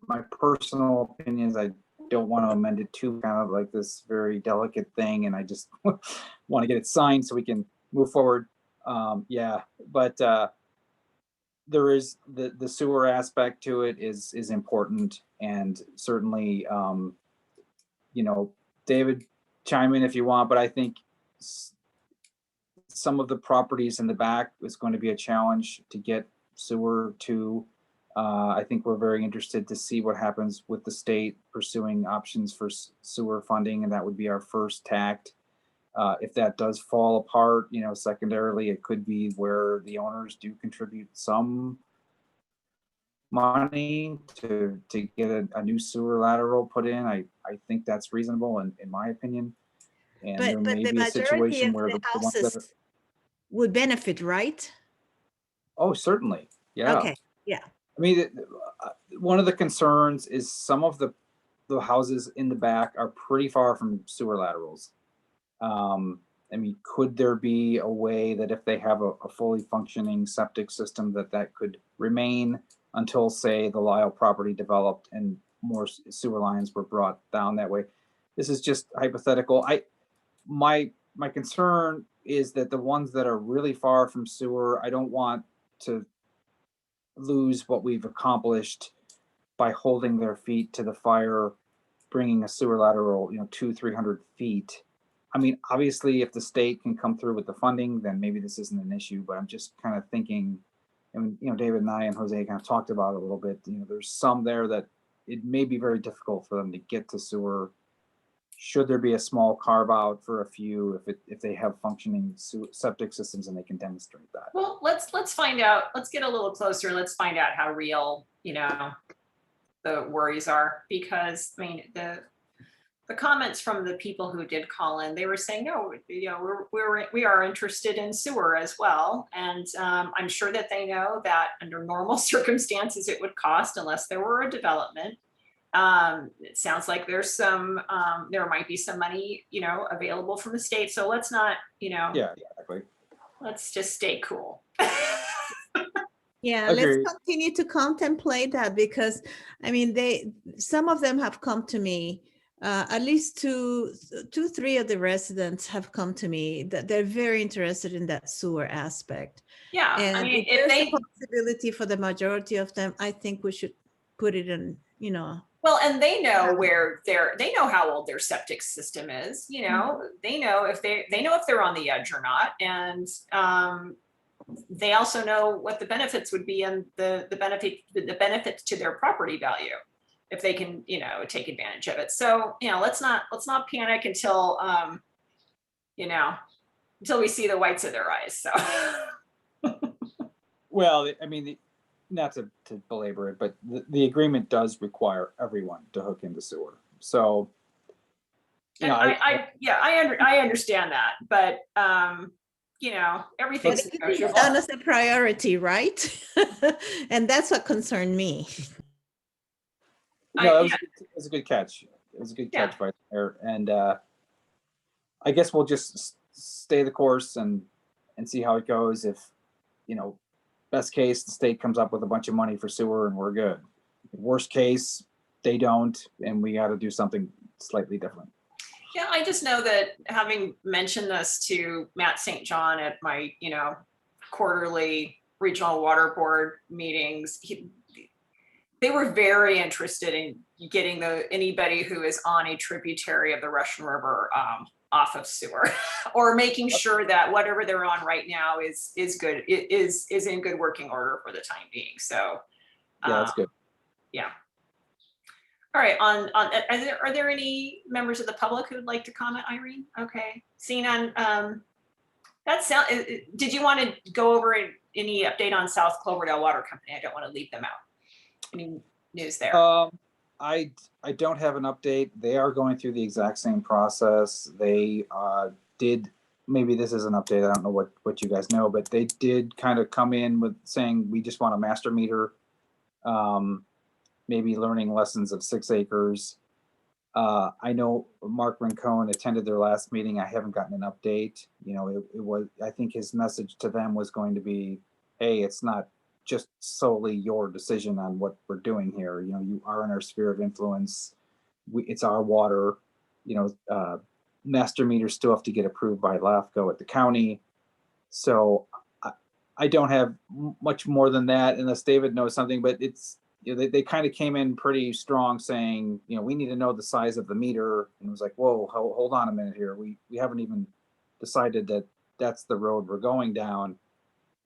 My personal opinion is I don't want to amend it too kind of like this very delicate thing, and I just want to get it signed so we can move forward. Yeah, but there is the sewer aspect to it is important, and certainly, you know, David, chime in if you want, but I think some of the properties in the back is going to be a challenge to get sewer to. I think we're very interested to see what happens with the state pursuing options for sewer funding, and that would be our first tact. If that does fall apart, you know, secondarily, it could be where the owners do contribute some money to get a new sewer lateral put in. I think that's reasonable in my opinion. And there But may the be a majority situation of where the the ones that are, houses would benefit, right? oh, certainly, yeah. Okay, yeah. I mean, one of the concerns is some of the houses in the back are pretty far from sewer laterals. I mean, could there be a way that if they have a fully functioning septic system that could remain until, say, the Lyle property developed and more sewer lines were brought down that way? This is just hypothetical. My concern is that the ones that are really far from sewer, I don't want to lose what we've accomplished by holding their feet to the fire, bringing a sewer lateral, 200-300 feet. I mean, obviously, if the state can come through with the funding, then maybe this isn't an issue, but I'm just kind of thinking, and, David and I and Jose kind of talked about it a little bit, there's some there that it may be very difficult for them to get to sewer. Should there be a small carve out for a few if they have functioning septic systems and they can demonstrate that? Well, let's find out. Let's get a little closer. Let's find out how real, the worries are, because I mean the comments from the people who did call in, they were saying, no, we are interested in sewer as well, and I'm sure that they know that under normal circumstances it would cost unless there were a development. It sounds like there's some, there might be some money, available from the state. So let's not, Yeah, exactly. let's just stay cool. Yeah, Agreed. let's continue to contemplate that, because I mean, some of them have come to me. At least three of the residents have come to me that they're very interested in that sewer aspect. Yeah, And I mean, if if there's they, a possibility for the majority of them, I think we should put it in, well, and they know where they know how old their septic system is, they know if they're on the edge or not. And they also know what the benefits would be and the benefits to their property value if they can, take advantage of it. So, let's not panic until, until we see the whites of their eyes. So. Well, I mean, not to belabor it, but the agreement does require everyone to hook into sewer. So, And I understand that, but everything's but negotiable. it's done as a priority, right? And that's what concerned me. No, it was a good catch. It was a good catch right there. And I guess we'll just stay the course and see how it goes. If, best case, the state comes up with a bunch of money for sewer and we're good. Worst case, they don't, and we got to do something slightly different. Yeah, I just know that having mentioned this to Matt St. John at my, quarterly regional water board meetings, they were very interested in getting anybody who is on a tributary of the Russian River off of sewer, or making sure that whatever they're on right now is good, is in good working order for the time being. So yeah, that's good. Yeah. All right, are there any members of the public who'd like to comment, Irene? Okay, seeing on, did you want to go over any update on South Cloverdale Water Company? I don't want to leave them out. Any news there? I don't have an update. They are going through the exact same process. They did, maybe this is an update, I don't know what you guys know, but they did kind of come in with saying, we just want a master meter. Maybe learning lessons of 6 acres. I know Mark Rincon attended their last meeting. I haven't gotten an update. You know, it was, I think his message to them was going to be, hey, it's not just solely your decision on what we're doing here. You know, you are in our sphere of influence. It's our water. You know, master meters still have to get approved by LAFCO at the county. So I don't have much more than that, unless David knows something, but it's, you know, they kind of came in pretty strong saying, you know, we need to know the size of the meter. And it was like, whoa, hold on a minute here. We haven't even decided that that's the road we're going down.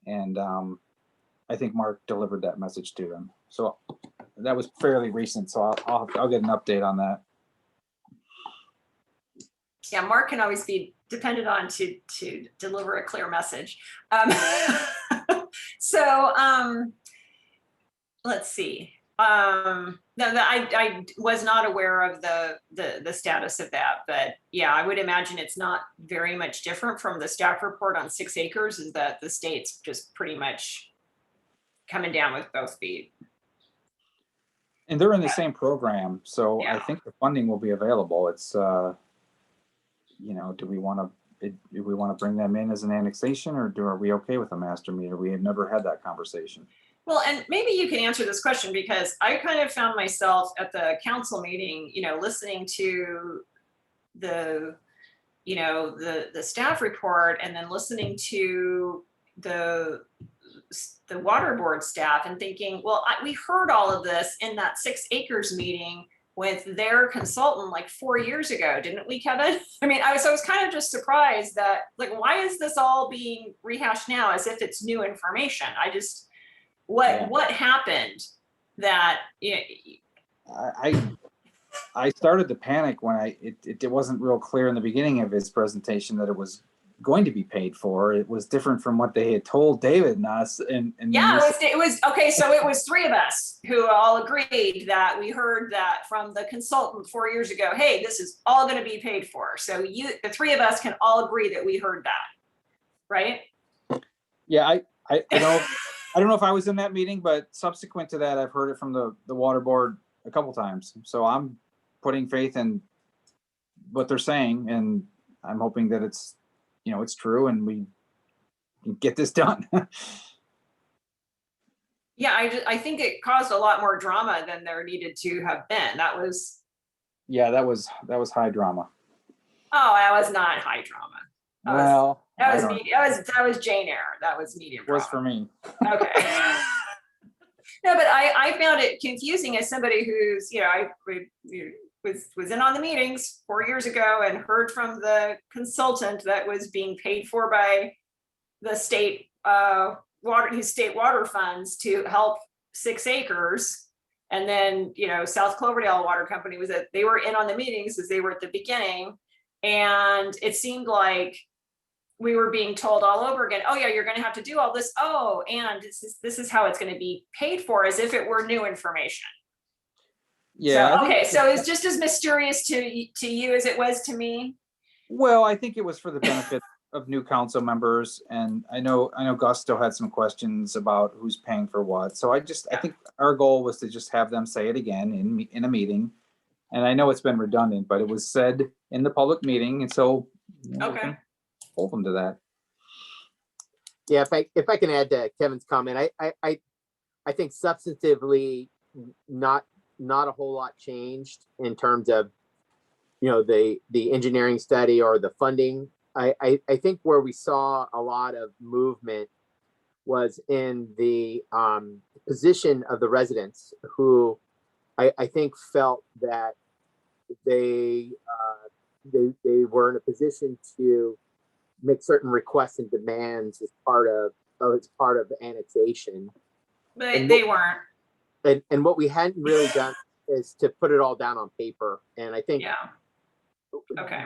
And I think Mark delivered that message to them. So that was fairly recent. So I'll get an update on that. Yeah, Mark can always be depended on to deliver a clear message. Let's see. No, I was not aware of the status of that, but yeah, I would imagine it's not very much different from the staff report on 6 acres, is that the state's just pretty much coming down with both feet. And they're in the same program, so Yeah. I think the funding will be available. It's, you know, do we want to bring them in as an annexation, or are we okay with a master meter? We had never had that conversation. Well, and maybe you can answer this question, because I kind of found myself at the council meeting, you know, listening to the staff report, and then listening to the water board staff, and thinking, well, we heard all of this in that 6 acres meeting with their consultant like 4 years ago, didn't we, Kevin? I mean, I was kind of just surprised that, like, why is this all being rehashed now as if it's new information? What happened that, you know, I started to panic when it wasn't real clear in the beginning of his presentation that it was going to be paid for. It was different from what they had told David and us. And yeah, it was okay. So it was 3 of us who all agreed that we heard that from the consultant 4 years ago. Hey, this is all going to be paid for. So the 3 of us can all agree that we heard that, right? Yeah, I don't know if I was in that meeting, but subsequent to that, I've heard it from the water board a couple times. So I'm putting faith in what they're saying, and I'm hoping that it's, you know, it's true and we can get this done. Yeah, I think it caused a lot more drama than there needed to have been. That was. Yeah, that was high drama. Oh, that was not high drama. That was Jane Eyre. That was medium drama. Was for me. Okay. No, but I found it confusing as somebody who's, you know, I was in on the meetings 4 years ago and heard from the consultant that was being paid for by the state water funds to help 6 acres. And then, you know, South Cloverdale Water Company they were in on the meetings as they were at the beginning. And it seemed like we were being told all over again, oh yeah, you're going to have to do all this. Oh, and this is how it's going to be paid for, as if it were new information. Yeah. So, okay. So it's just as mysterious to you as it was to me. Well, I think it was for the benefit of new council members. And I know Gus still had some questions about who's paying for what. So I think our goal was to just have them say it again in a meeting. And I know it's been redundant, but it was said in the public meeting. And so, you know, Okay. Hold them to that. Yeah, if I can add to Kevin's comment, I think substantively not a whole lot changed in terms of, you know, the engineering study or the funding. I think where we saw a lot of movement was in the position of the residents, who I think felt that they were in a position to make certain requests and demands as part of annexation. But they weren't. And what we hadn't really done is to put it all down on paper. And I think Yeah. Okay.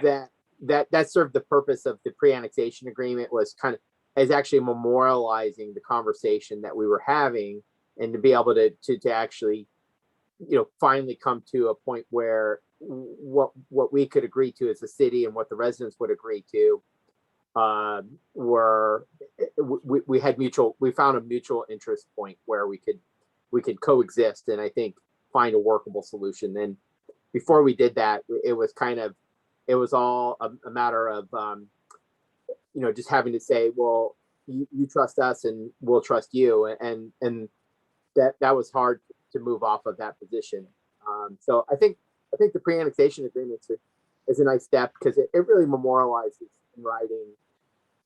that served the purpose of the pre-annexation agreement, was kind of as actually memorializing the conversation that we were having, and to be able to actually, finally come to a point where what we could agree to as a city and what the residents would agree to were, we found a mutual interest point where we could coexist, and I think find a workable solution. And before we did that, it was all a matter of just having to say, well, you trust us and we'll trust you, and that was hard to move off of that position. So I think the pre-annexation agreement is a nice step, because it really memorializes in writing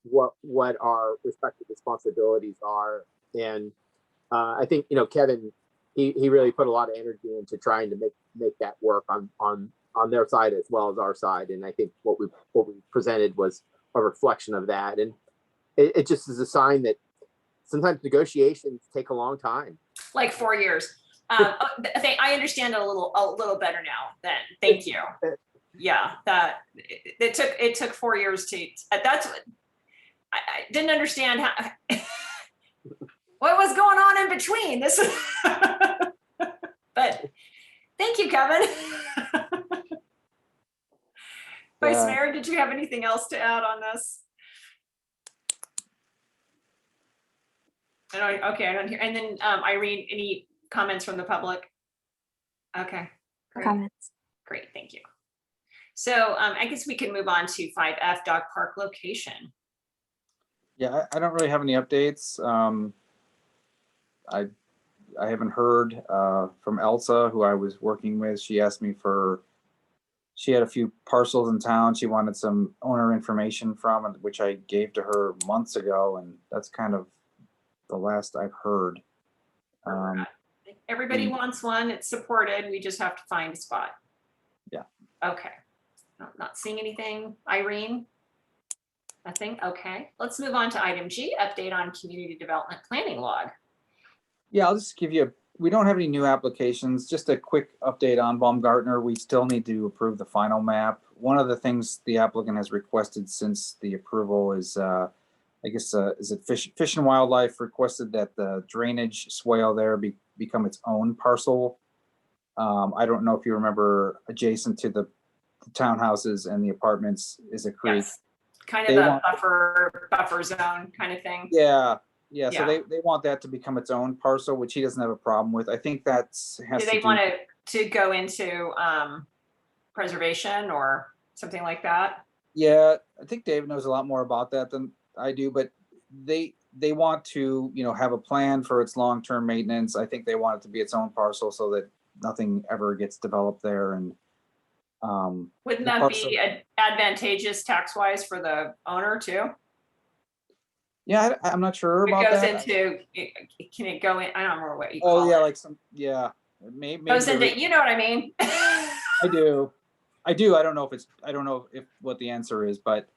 what our respective responsibilities are. And I think Kevin, he really put a lot of energy into trying to make that work on their side as well as our side. And I think what we presented was a reflection of that. And it just is a sign that sometimes negotiations take a long time. Like 4 years. I understand it a little better now then. Thank you. Yeah, that it took 4 years to, that's what I didn't understand how what was going on in between this. But thank you, Kevin. Vice Yeah. Mayor, did you have anything else to add on this? Okay, I don't hear. And then Irene, any comments from the public? Okay, great. Comments. Great, thank you. So I guess we can move on to 5F dog park location. Yeah, I don't really have any updates. I haven't heard from Elsa, who I was working with. She asked me she had a few parcels in town she wanted some owner information from, which I gave to her months ago, and that's kind of the last I've heard. Everybody wants one, it's supported, we just have to find a spot. Yeah. Okay, not seeing anything. Irene? Nothing, okay. Let's move on to item G, update on community development planning log. Yeah, I'll just give you, we don't have any new applications, just a quick update on Baumgartner. We still need to approve the final map. One of the things the applicant has requested since the approval is, is it Fish and Wildlife requested that the drainage swale there become its own parcel. I don't know if you remember, adjacent to the townhouses and the apartments is a creek. Yes. Kind of a buffer zone kind of thing. Yeah. Yeah. So they want that to become its own parcel, which he doesn't have a problem with. I think that's Do they want it to go into preservation or something like that? Yeah, I think David knows a lot more about that than I do, but they want to, have a plan for its long-term maintenance. I think they want it to be its own parcel so that nothing ever gets developed there. And wouldn't that be advantageous tax-wise for the owner too? Yeah, I'm not sure about it goes that. Can it go in? I don't remember what you call it. Oh yeah, like maybe goes into, you know what I mean? I do. I don't know if what the answer is, but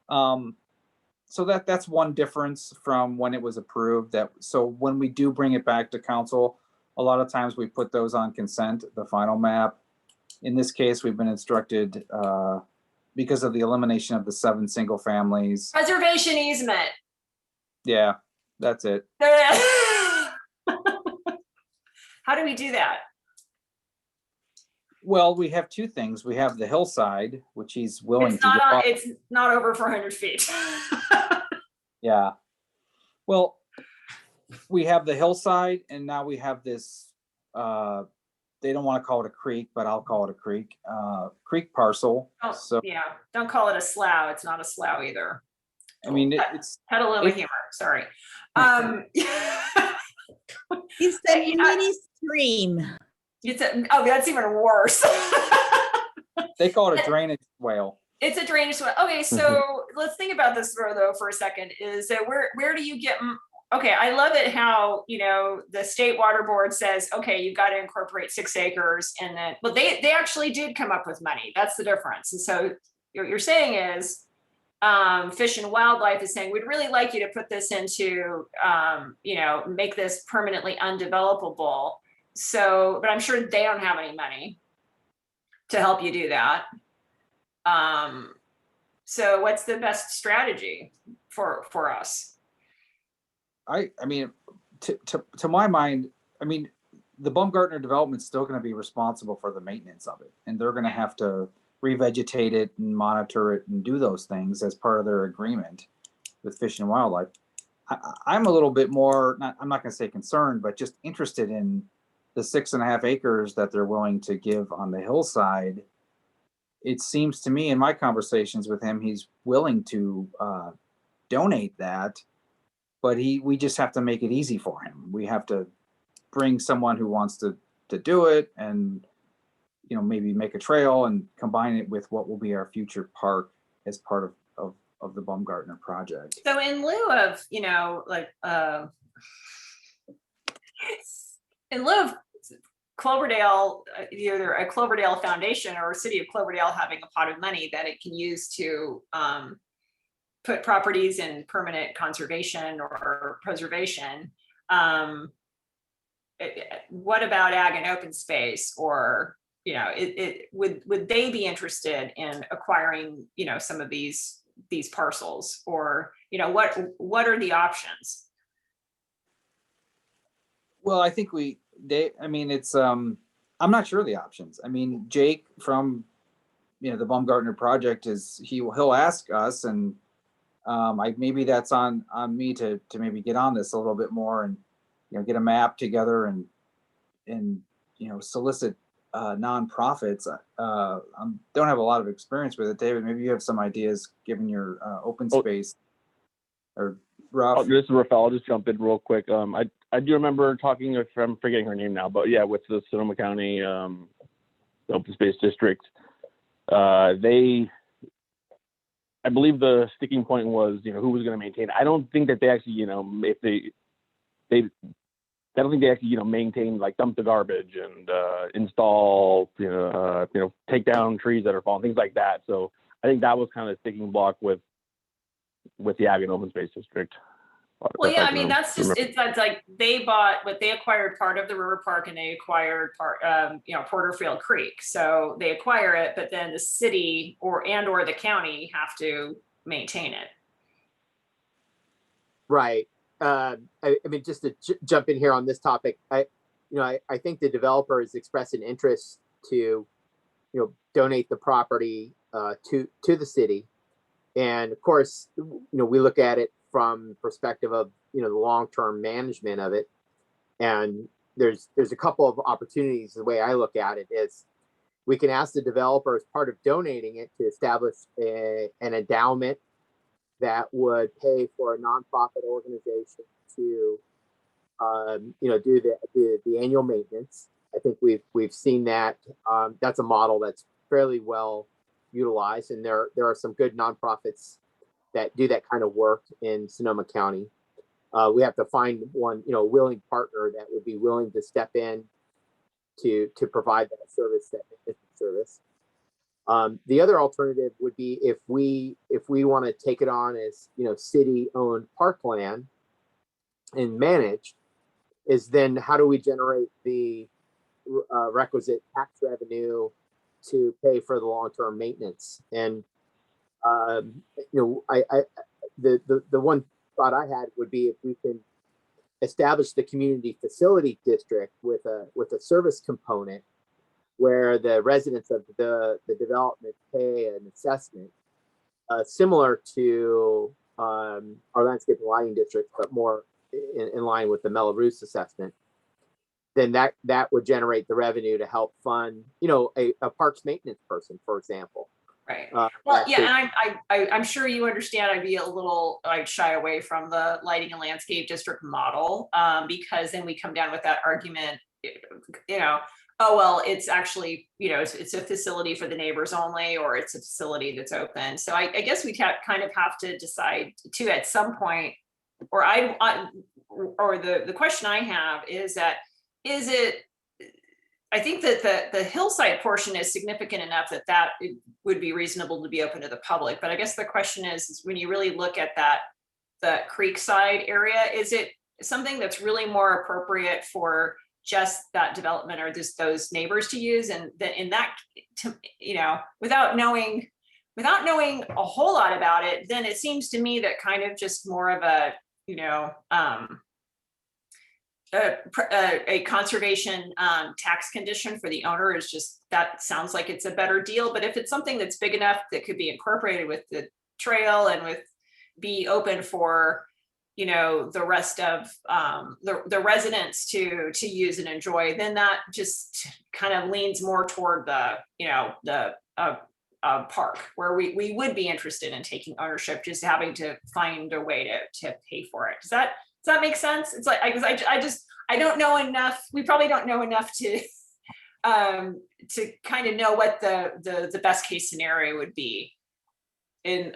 so that's one difference from when it was approved. So when we do bring it back to council, a lot of times we put those on consent, the final map. In this case, we've been instructed because of the elimination of the 7 single families. Preservation easement. Yeah, that's it. How do we do that? Well, we have two things. We have the hillside, which he's willing to. It's not over 400 feet. Yeah. Well, we have the hillside, and now we have this. They don't want to call it a creek, but I'll call it a creek. Creek parcel. Oh, so yeah, don't call it a slough. It's not a slough either. I mean, it's had a little humor. Sorry. It's a mini stream. That's even worse. They call it a drainage swale. It's a drainage swale. Okay, so let's think about this though for a second. Is that where do you get? Okay, I love it how the state water board says, okay, you've got to incorporate 6 acres, and then but they actually did come up with money. That's the difference. And so what you're saying is, Fish and Wildlife is saying, we'd really like you to put this into, make this permanently undevelopable. So, but I'm sure they don't have any money to help you do that. So what's the best strategy for us? I mean, to my mind, I mean, the Baumgartner development's still gonna be responsible for the maintenance of it, and they're gonna have to revegetate it and monitor it and do those things as part of their agreement with Fish and Wildlife. I'm a little bit more, I'm not gonna say concerned, but just interested in the 6.5 acres that they're willing to give on the hillside. It seems to me in my conversations with him, he's willing to donate that, but we just have to make it easy for him. We have to bring someone who wants to do it, and maybe make a trail and combine it with what will be our future park as part of the Baumgartner project. So in lieu of, in lieu of Cloverdale, either a Cloverdale Foundation or City of Cloverdale having a pot of money that it can use to put properties in permanent conservation or preservation, what about ag and open space? Or would they be interested in acquiring some of these parcels? Or what are the options? Well, I think it's I'm not sure of the options. I mean, Jake from the Baumgartner project he'll ask us, and maybe that's on me to maybe get on this a little bit more and get a map together and solicit nonprofits. Don't have a lot of experience with it, David. Maybe you have some ideas given your open space. Or Ruff. This is Rafael. I'll just jump in real quick. I do remember talking with, I'm forgetting her name now, but yeah, with the Sonoma County Open Space District. I believe the sticking point was, who was going to maintain it. I don't think that they actually, I don't think they actually, maintain, like, dump the garbage and install, take down trees that are falling, things like that. So I think that was kind of a sticking block with the Ag and Open Space District. Well, yeah, I mean, that's like they acquired part of the river park, and they acquired part, Porterfield Creek. So they acquire it, but then the city or the county have to maintain it. Right. I mean, just to jump in here on this topic, I think the developer has expressed an interest to, donate the property to the city, and of course, we look at it from perspective of the long-term management of it, and there's a couple of opportunities. The way I look at it is, we can ask the developer, as part of donating it, to establish an endowment that would pay for a nonprofit organization to do the annual maintenance. I think we've seen that. That's a model that's fairly well utilized, and there are some good nonprofits that do that kind of work in Sonoma County. We have to find one, willing partner that would be willing to step in to provide that service, that service. The other alternative would be if we want to take it on as city-owned parkland and managed, is then how do we generate the requisite tax revenue to pay for the long-term maintenance? And the one thought I had would be if we can establish the community facility district with a service component, where the residents of the development pay an assessment similar to our landscape and lighting district, but more in line with the Melrose assessment, then that would generate the revenue to help fund, a parks maintenance person, for example. Right. Well, yeah, and I'm sure you understand I'd be a little shy away from the lighting and landscape district model, because then we come down with that argument, oh, well, it's actually, it's a facility for the neighbors only, or it's a facility that's open. So I guess we kind of have to decide too at some point, or the question I have is that, I think that the hillside portion is significant enough that it would be reasonable to be open to the public. But I guess the question is when you really look at the creekside area, is it something that's really more appropriate for just that development or just those neighbors to use, and that in that, without knowing a whole lot about it, then it seems to me that kind of just more of a, a conservation tax condition for the owner is just, that sounds like it's a better deal. But if it's something that's big enough that could be incorporated with the trail and be open for, the rest of the residents to use and enjoy, then that just kind of leans more toward the park, where we would be interested in taking ownership, just having to find a way to pay for it. Does that make sense? It's like, I don't know enough. We probably don't know enough to kind of know what the best case scenario would be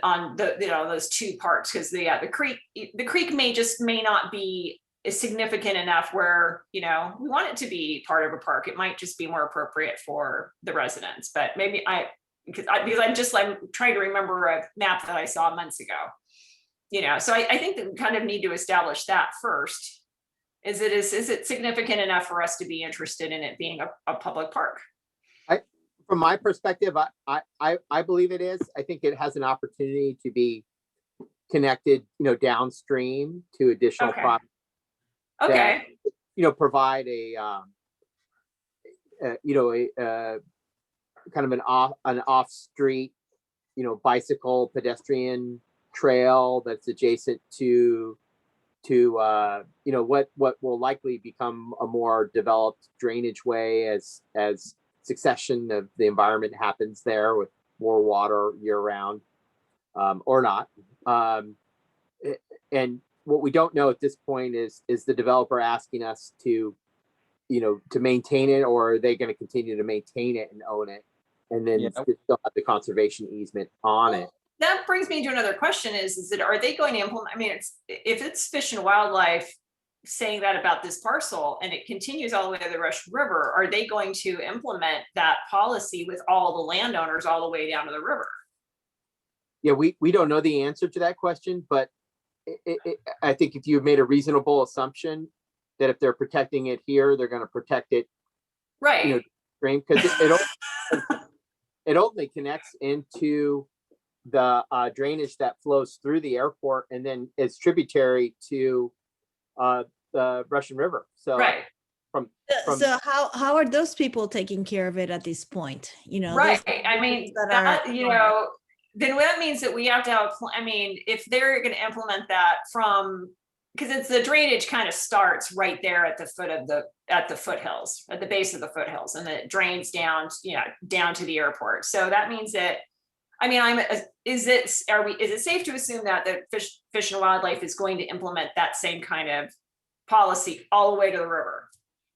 on those two parts, because the creek may not be significant enough where we want it to be part of a park. It might just be more appropriate for the residents. But maybe because I'm trying to remember a map that I saw months ago. So I think that we kind of need to establish that first. Is it significant enough for us to be interested in it being a public park? From my perspective, I believe it is. I think it has an opportunity to be connected, downstream to additional Okay. properties. Okay. That, provide a kind of an off street, bicycle pedestrian trail that's adjacent to what will likely become a more developed drainage way as succession of the environment happens there, with more water year round, or not. And what we don't know at this point is the developer asking us to maintain it, or are they going to continue to maintain it and own it, and then still have the conservation easement on it? That brings me to another question: is that, are they going to implement? I mean, if it's Fish and Wildlife saying that about this parcel and it continues all the way to the Russian River, are they going to implement that policy with all the landowners all the way down to the river? Yeah, we don't know the answer to that question, but I think if you've made a reasonable assumption that if they're protecting it here, they're going to protect it, right? Because it only connects into the drainage that flows through the airport, and then it's tributary to the Russian River. So right. So how are those people taking care of it at this point? Right. I mean, then that means that we have to have, if they're going to implement that because it's the drainage kind of starts right there at the foothills, at the base of the foothills, and then it drains down, down to the airport. So that means that, is it safe to assume that the Fish and Wildlife is going to implement that same kind of policy all the way to the river?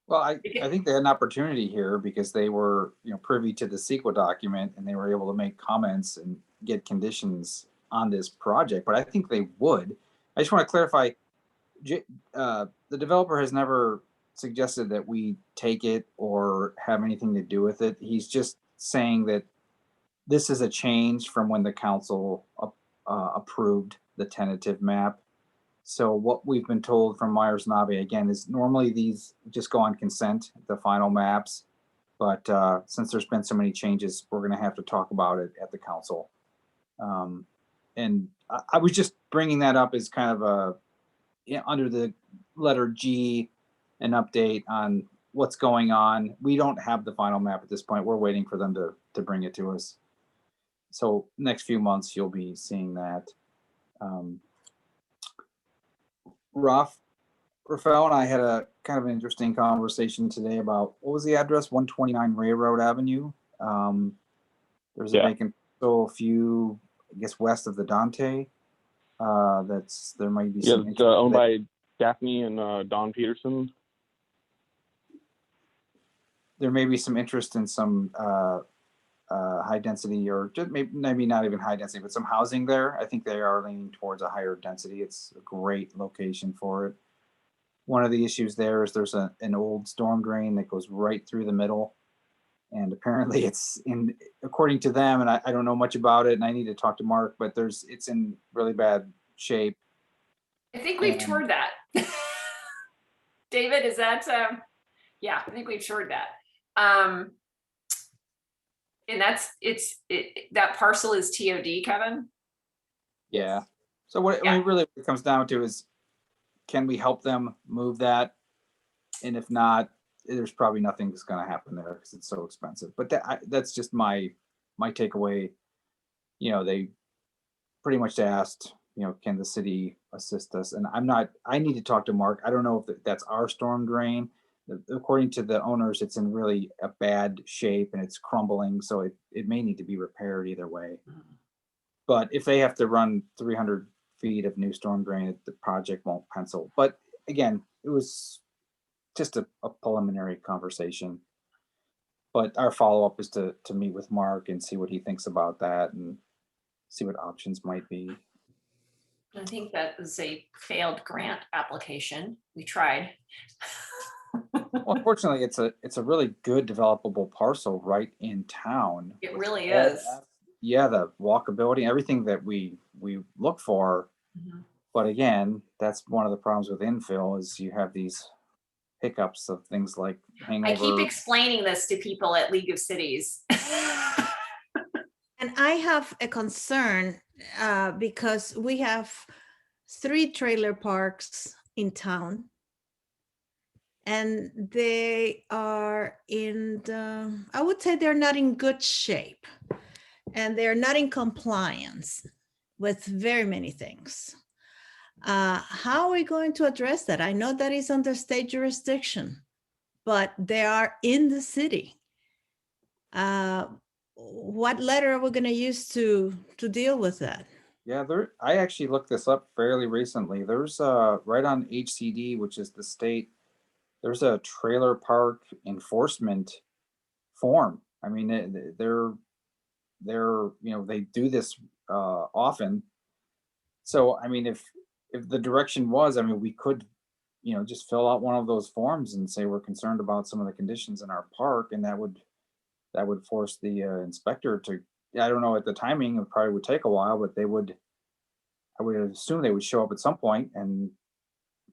Well, I think they had an opportunity here because they were, privy to the CEQA document, and they were able to make comments and get conditions on this project. But I think they would. I just want to clarify, the developer has never suggested that we take it or have anything to do with it. He's just saying that this is a change from when the council approved the tentative map. So what we've been told from Myers and Abe, again, is normally these just go on consent, the final maps. But since there's been so many changes, we're going to have to talk about it at the council. And I was just bringing that up as kind of under the letter G, an update on what's going on. We don't have the final map at this point. We're waiting for them to bring it to us. So next few months, you'll be seeing that. Rafael and I had a kind of an interesting conversation today about, what was the address? 129 Railroad Avenue. There's a vacant a few, I guess, west of the Dante. There might be some. It's owned by Daphne and Don Peterson. There may be some interest in some high density, or just maybe not even high density, but some housing there. I think they are leaning towards a higher density. It's a great location for it. One of the issues there is there's an old storm drain that goes right through the middle. And apparently according to them, and I don't know much about it, and I need to talk to Mark, but it's in really bad shape. I think we've toured that. David, is that Yeah, I think we've shorted that. And that parcel is TOD, Kevin? Yeah. So what, I Yeah. mean, really what it comes down to is, can we help them move that? And if not, there's probably nothing that's gonna happen there because it's so expensive. But that's just my takeaway. You know, they pretty much asked, can the city assist us? And I need to talk to Mark. I don't know if that's our storm drain. According to the owners, it's in really a bad shape and it's crumbling, so it may need to be repaired either way. But if they have to run 300 feet of new storm drain, the project won't pencil. But again, it was just a preliminary conversation. But our follow-up is to meet with Mark and see what he thinks about that and see what options might be. I think that was a failed grant application. We tried. Well, unfortunately, it's a really good developable parcel right in town. It really All is. Yeah, the walkability, everything that we look for. Mhm. But again, that's one of the problems with infill is you have these hiccups of things like hangover. I keep explaining this to people at League of Cities. And I have a concern because we have 3 trailer parks in town. And they are I would say they're not in good shape. And they're not in compliance with very many things. How are we going to address that? I know that is under state jurisdiction, but they are in the city. What letter are we going to use to deal with that? Yeah, I actually looked this up fairly recently. There's right on HCD, which is the state, there's a trailer park enforcement form. I mean, they're they do this often. So I mean, if the direction was, I mean, we could just fill out one of those forms and say we're concerned about some of the conditions in our park, and that would force the inspector to. I don't know at the timing, it probably would take a while, but I would assume they would show up at some point, and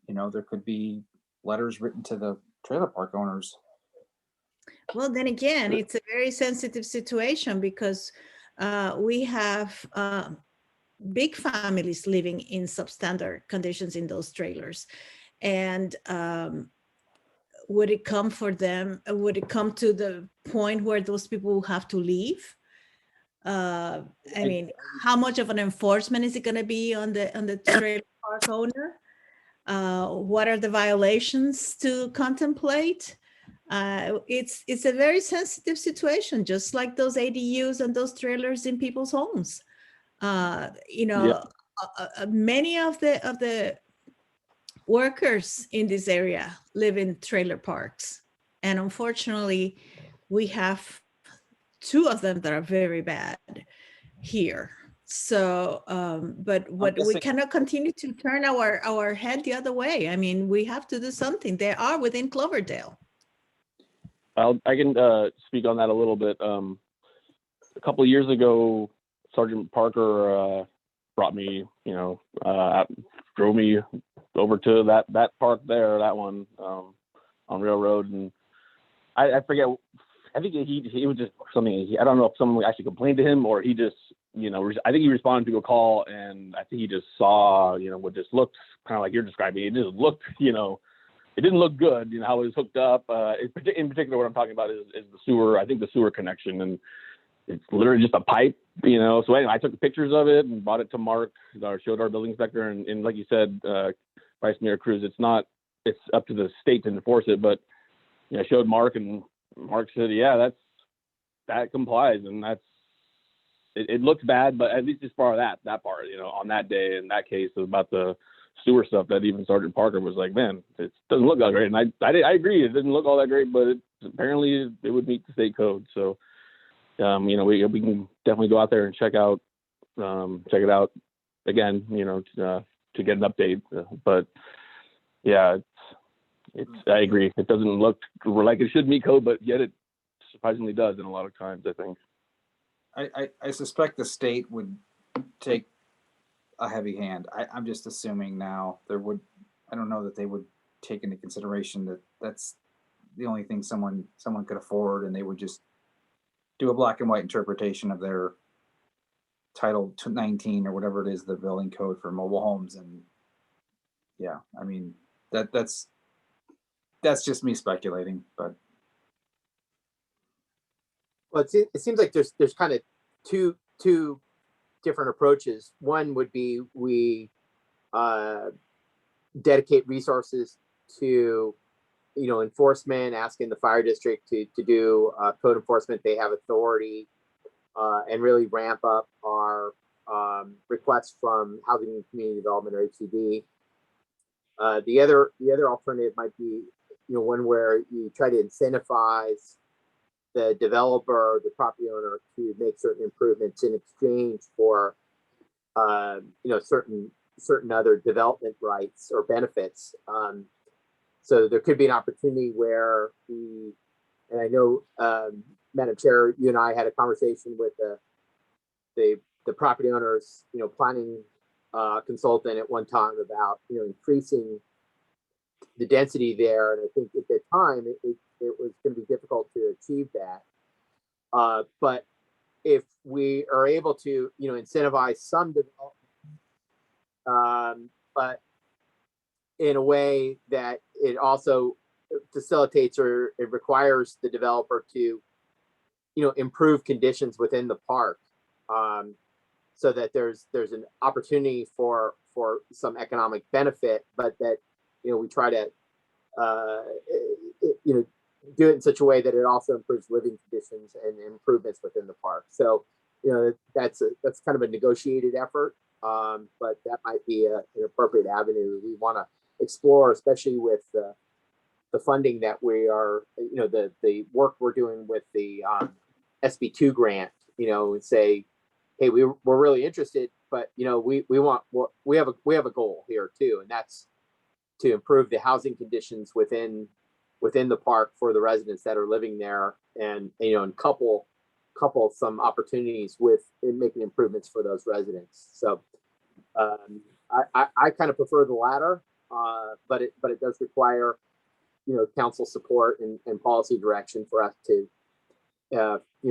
there could be letters written to the trailer park owners. Well, then again, it's a very sensitive situation because we have big families living in substandard conditions in those trailers. And would it come for them? Would it come to the point where those people will have to leave? I mean, how much of an enforcement is it going to be on the trailer park owner? What are the violations to contemplate? It's a very sensitive situation, just like those ADUs and those trailers in people's homes. Many of the workers in this area live in trailer parks, and unfortunately, we have 2 of them that are very bad here. So, but we cannot continue to turn our head the other way. I mean, we have to do something. They are within Cloverdale. I can speak on that a little bit. A couple of years ago, Sergeant Parker brought me, drove me over to that park there, that one on Railroad, and I forget. I think he was just something. I don't know if someone actually complained to him or he just, I think he responded to a call, and I think he just saw, what just looked kind of like you're describing. It just looked, it didn't look good, how it was hooked up. In particular, what I'm talking about is the sewer. I think the sewer connection, and it's literally just a pipe, So anyway, I took pictures of it and brought it to Mark, showed our building inspector, and like you said, Vice Mayor Cruz, it's up to the state to enforce it, but I showed Mark, and Mark said, yeah, that complies, and it looks bad, but at least as far as that part, on that day, in that case, about the sewer stuff, that even Sergeant Parker was like, man, it doesn't look that great. And I agree, it doesn't look all that great, but apparently it would meet the state code. So, we can definitely go out there and check it out again, to get an update. But yeah, I agree. It doesn't look like it should meet code, but yet it surprisingly does in a lot of times, I think. I suspect the state would take a heavy hand. I'm just assuming now I don't know that they would take into consideration that's the only thing someone could afford, and they would just do a black and white interpretation of their Title 19 or whatever it is, the building code for mobile homes. And yeah, I mean, that's just me speculating, but Well, it seems like there's kind of two different approaches. One would be we dedicate resources to, enforcement, asking the fire district to do code enforcement. They have authority, and really ramp up our requests from Housing and Community Development, or HCD. The other alternative might be, one where you try to incentivize the developer, the property owner, to make certain improvements in exchange for, certain other development rights or benefits. So there could be an opportunity where and I know, Madam Chair, you and I had a conversation with the property owners, planning consultant at one time about, increasing the density there. And I think at the time it was going to be difficult to achieve that. But if we are able to, incentivize some development, but in a way that it also facilitates, or it requires the developer to, improve conditions within the park, so that there's an opportunity for some economic benefit, but that, we try to, do it in such a way that it also improves living conditions and improvements within the park. So, that's kind of a negotiated effort, but that might be an appropriate avenue we want to explore, especially with the funding that we are, the work we're doing with the SB2 grant, and say, hey, we're really interested, but we have a goal here too, and that's to improve the housing conditions within the park for the residents that are living there, and and couple some opportunities with making improvements for those residents. So I kind of prefer the latter, but it does require, council support and policy direction for us to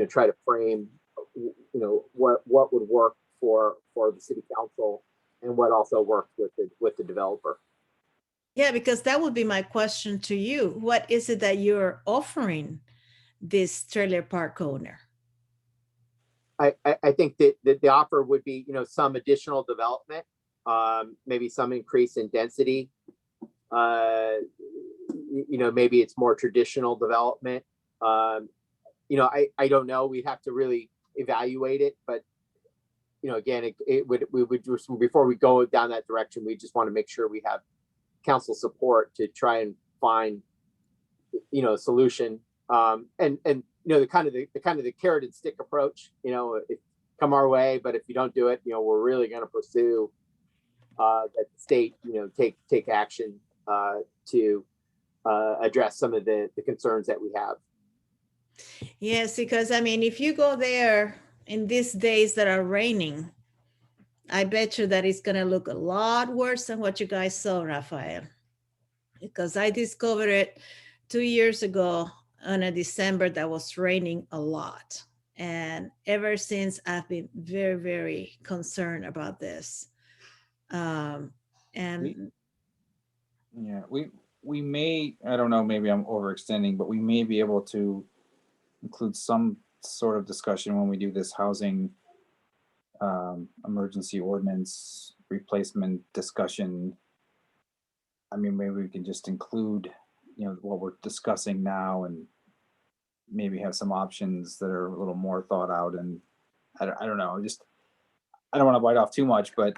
try to frame, what would work for the city council, and what also works with the developer. Yeah, because that would be my question to you. What is it that you're offering this trailer park owner? I think that the offer would be, some additional development, maybe some increase in density. Maybe it's more traditional development. I don't know. We'd have to really evaluate it, but again, we would just, before we go down that direction, we just want to make sure we have council support to try and find, a solution. And the kind of the carrot and stick approach, it come our way, but if you don't do it, we're really going to pursue that the state, take action to address some of the concerns that we have. Yes, because I mean, if you go there in these days that are raining, I bet you that it's going to look a lot worse than what you guys saw, Rafael. Because I discovered it 2 years ago on a December that was raining a lot. And ever since, I've been very, very concerned about this. We may, I don't know, maybe I'm overextending, but we may be able to include some sort of discussion when we do this housing emergency ordinance replacement discussion. I mean, maybe we can just include, what we're discussing now, and maybe have some options that are a little more thought out. And I don't know, I don't want to bite off too much, but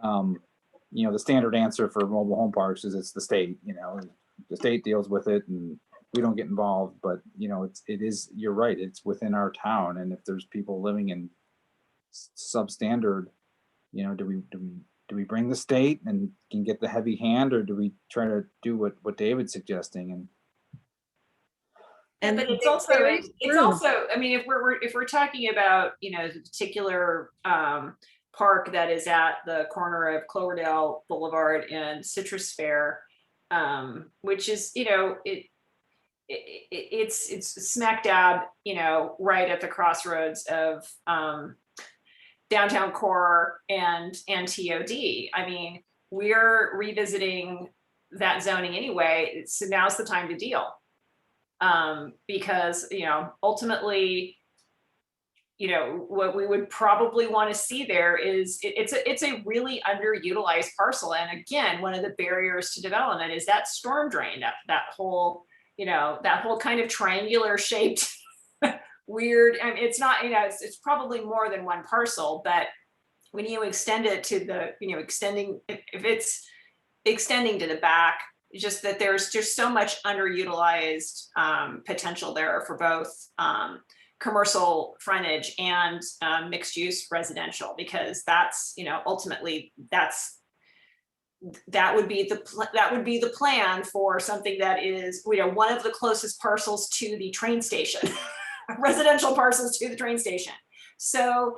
the standard answer for mobile home parks is it's the state. The state deals with it, and we don't get involved. But you're right, it's within our town, and if there's people living in substandard, do we bring the state and can get the heavy hand, or do we try to do what David's suggesting? And but it's also, I mean, if we're talking about, the particular park that is at the corner of Cloverdale Boulevard and Citrus Fair, which is, it's smack dab, right at the crossroads of downtown core and TOD. I mean, we're revisiting that zoning anyway, so now's the time to deal. Because, ultimately, what we would probably want to see there is it's a really underutilized parcel. And again, one of the barriers to development is that storm drain, that whole kind of triangular shaped weird. I mean, it's not, it's probably more than one parcel, but when you extend it to the, if it's extending to the back, just that there's just so much underutilized potential there for both commercial frontage and mixed use residential, because that's, ultimately that would be the plan for something that is, one of the closest parcels to the train station, residential parcels to the train station. So,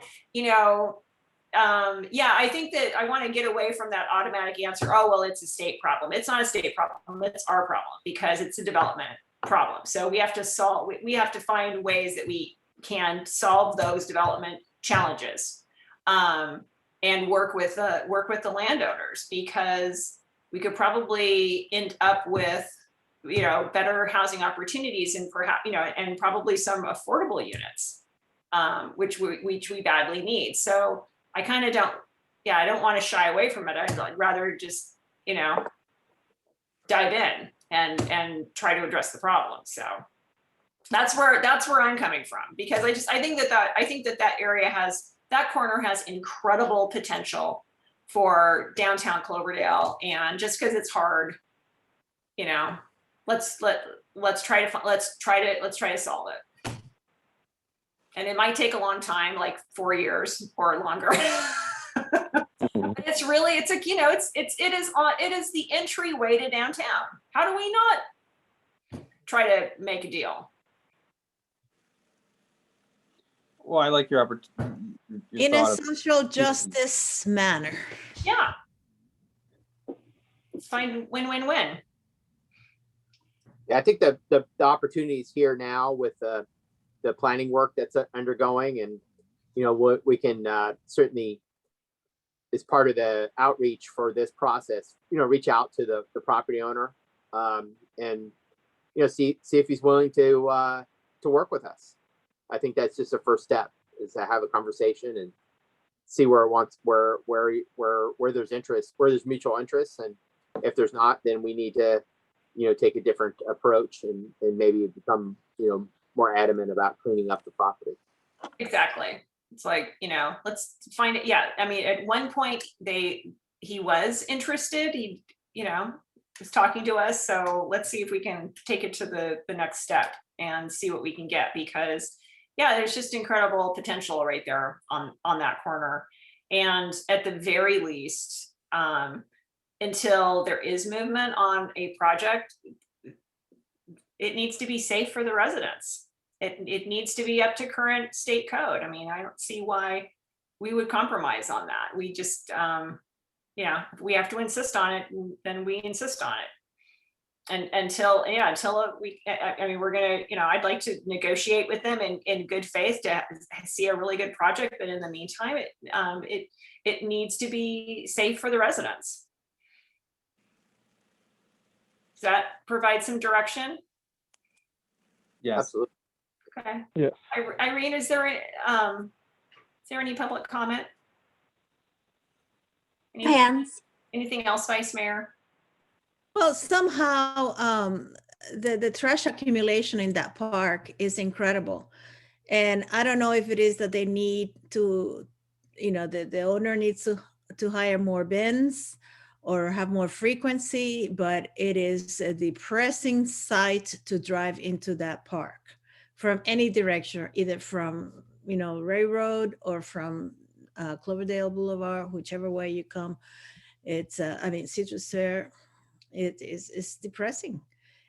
I think that I want to get away from that automatic answer. Oh, well, it's a state problem. It's not a state problem. It's our problem because it's a development problem. So we have to find ways that we can solve those development challenges, and work with the landowners, because we could probably end up with, better housing opportunities and perhaps, and probably some affordable units, which we badly need. So I kind of I don't want to shy away from it. I'd rather just, dive in and try to address the problem. So that's where I'm coming from, because I think that area that corner has incredible potential for downtown Cloverdale. And just because it's hard, let's try to solve it. And it might take a long time, like 4 years or longer. But it is the entryway to downtown. How do we not try to make a deal? Well, I like your In a thought of- social justice manner. Yeah. Let's find win-win-win. Yeah, I think the opportunity is here now with the planning work that's undergoing, and what we can certainly, as part of the outreach for this process, reach out to the property owner, and see if he's willing to work with us. I think that's just a first step, is to have a conversation and see where there's interest, where there's mutual interest, and if there's not, then we need to take a different approach and maybe become more adamant about cleaning up the property. Exactly. It's like, let's find it. Yeah. I mean, at one point he was interested. He, was talking to us. So let's see if we can take it to the next step and see what we can get, because there's just incredible potential right there on that corner. And at the very least, until there is movement on a project, it needs to be safe for the residents. It needs to be up to current state code. I mean, I don't see why we would compromise on that. We just, if we have to insist on it, then we insist on it. And until we, I mean, we're gonna, I'd like to negotiate with them in good faith to see a really good project. But in the meantime, it needs to be safe for the residents. Does that provide some direction? Yes. Absolutely. Okay. Yes. Irene, is there any public comment? Hands. Anything else, Vice Mayor? Well, somehow the trash accumulation in that park is incredible. And I don't know if it is that they need to, the owner needs to hire more bins or have more frequency, but it is a depressing sight to drive into that park from any direction, either from, Railroad or from Cloverdale Boulevard, whichever way you come. It's, Citrus Fair, it's depressing.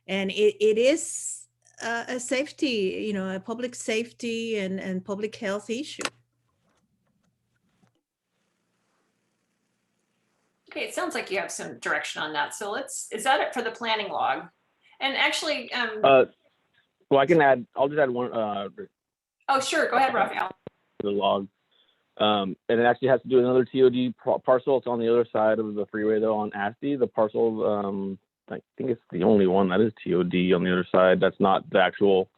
And it is a safety, a public safety and public health issue. Okay, it sounds like you have some direction on that. So is that it for the planning log? And actually, Well, I'll just add one, Oh, sure. Go ahead, Raphael. the log. And it actually has to do with another TOD parcel. It's on the other side of the freeway though, on Asti. The parcel, I think it's the only one that is TOD on the other side. That's not the actual,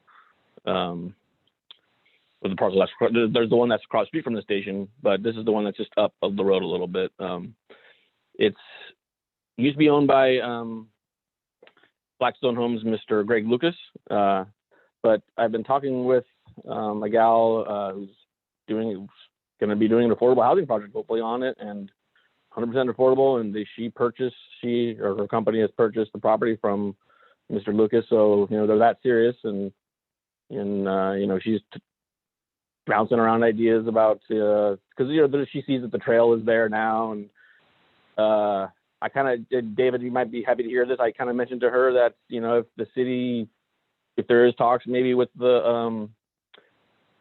the parcel there's the one that's across the street from the station, but this is the one that's just up of the road a little bit. It's used to be owned by Blackstone Homes, Mr. Greg Lucas. But I've been talking with a gal who's going to be doing an affordable housing project, hopefully on it, and 100% affordable. And she or her company has purchased the property from Mr. Lucas. So, they're that serious. And she's bouncing around ideas about, because, she sees that the trail is there now. And David, you might be happy to hear this. I kind of mentioned to her that, if the city, if there is talks maybe with the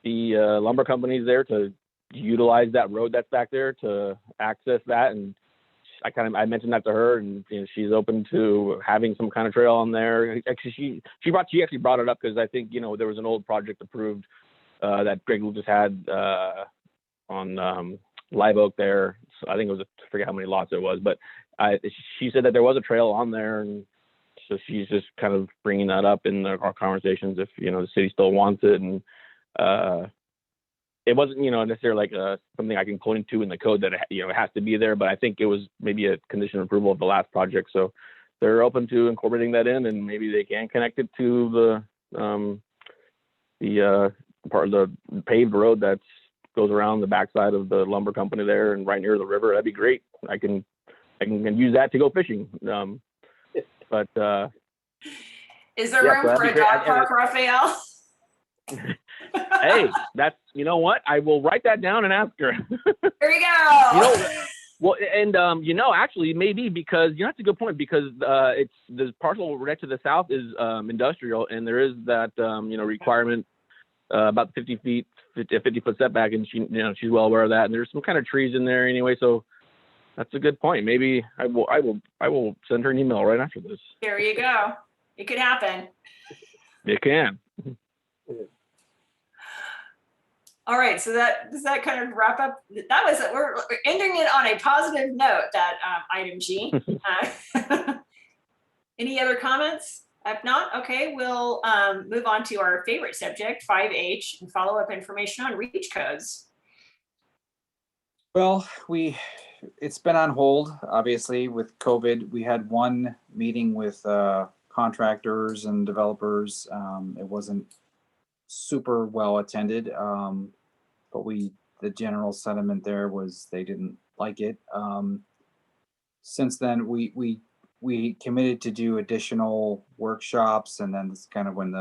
lumber companies there to utilize that road that's back there to access that. And I mentioned that to her, and she's open to having some kind of trail on there. Actually, she actually brought it up because I think, there was an old project approved that Greg Lucas had on Live Oak there. So I think it was, I forget how many lots it was, but she said that there was a trail on there, and so she's just kind of bringing that up in our conversations if the city still wants it. And it wasn't necessarily like something I can point to in the code that it has to be there, but I think it was maybe a condition of approval of the last project. So they're open to incorporating that in, and maybe they can connect it to the part of the paved road that goes around the backside of the lumber company there and right near the river. That'd be great. I can use that to go fishing. But is there yeah, room for a dog park, Raphael? Hey, that's, what? I will write that down and ask her. There you go. Well, and actually maybe, because that's a good point, because it's the parcel right to the south is industrial, and there is that requirement about 50 foot setback, and she's well aware of that. And there's some kind of trees in there anyway, so that's a good point. Maybe I will send her an email right after this. There you go. It could happen. It can. All right, so does that kind of wrap up? That was we're ending it on a positive note. That item G. Any other comments? If not, okay, we'll move on to our favorite subject, 5H, and follow-up information on REACH codes. Well, it's been on hold, obviously, with COVID. We had one meeting with contractors and developers. It wasn't super well attended, but the general sentiment there was they didn't like it. Since then, we committed to do additional workshops, and then it's kind of when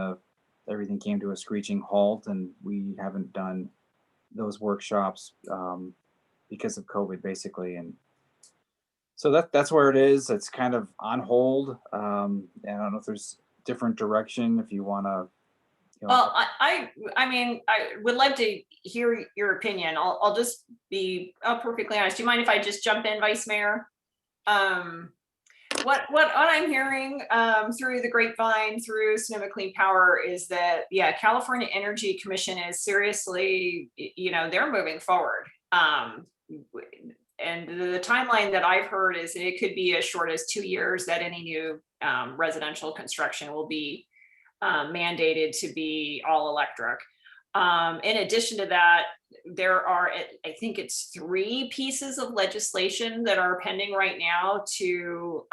everything came to a screeching halt, and we haven't done those workshops because of COVID, basically. And so that's where it is. It's kind of on hold. And I don't know if there's different direction if you want to. Well, I mean, I would love to hear your opinion. I'll just be perfectly honest. Do you mind if I just jump in, Vice Mayor? What I'm hearing through the grapevine, through Sonoma Clean Power, is that California Energy Commission is seriously, they're moving forward. And the timeline that I've heard is that it could be as short as 2 years that any new residential construction will be mandated to be all electric. In addition to that, there are, I think it's 3 pieces of legislation that are pending right now to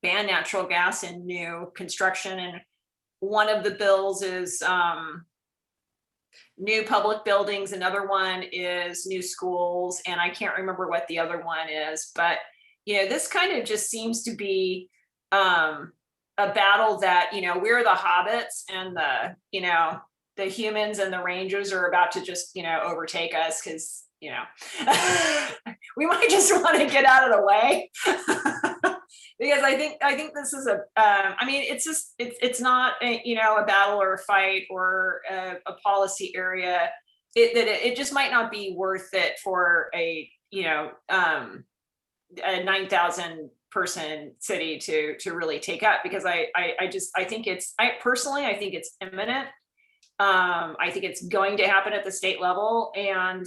ban natural gas in new construction. And one of the bills is new public buildings. Another one is new schools. And I can't remember what the other one is, but this kind of just seems to be a battle that, we're the hobbits, and the humans and the rangers are about to just, overtake us, because, we might just want to get out of the way. Because I think this is it's not a battle or a fight or a policy area. It just might not be worth it for a 9,000 person city to really take up, because I think personally, I think it's imminent. I think it's going to happen at the state level, and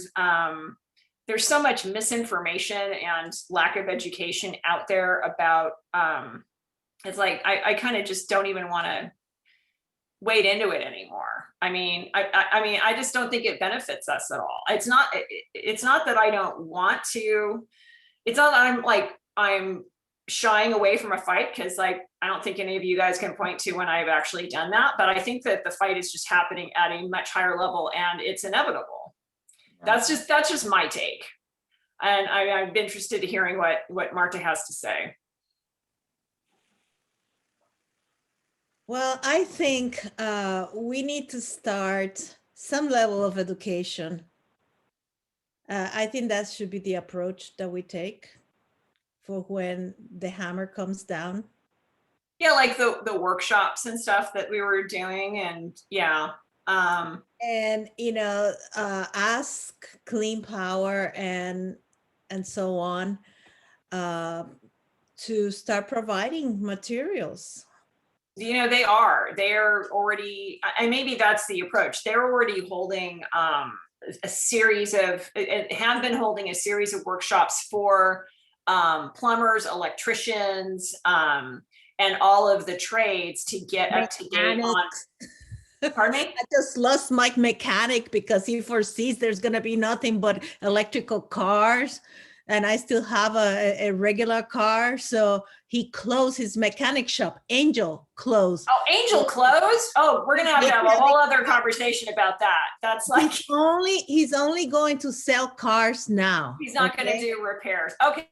there's so much misinformation and lack of education out there about, it's like, I kind of just don't even want to wade into it anymore. I mean, I just don't think it benefits us at all. It's not that I don't want to, it's not that I'm shying away from a fight, because like, I don't think any of you guys can point to when I've actually done that, but I think that the fight is just happening at a much higher level, and it's inevitable. That's just my take. And I've been interested in hearing what Marta has to say. Well, I think we need to start some level of education. I think that should be the approach that we take for when the hammer comes down. Yeah, like the workshops and stuff that we were doing, and yeah. And ask Clean Power and so on to start providing materials. They're already, and maybe that's the approach. They're already holding a series of, have been holding a series of workshops for plumbers, electricians, and all of the trades to get up to date on. Pardon me? I just lost my mechanic because he foresees there's going to be nothing but electrical cars, and I still have a regular car. So he closed his mechanic shop. Angel closed. Oh, Angel closed? Oh, we're going to have a whole other conversation about that. That's like, he's only going to sell cars now. he's not going to do repairs. Okay.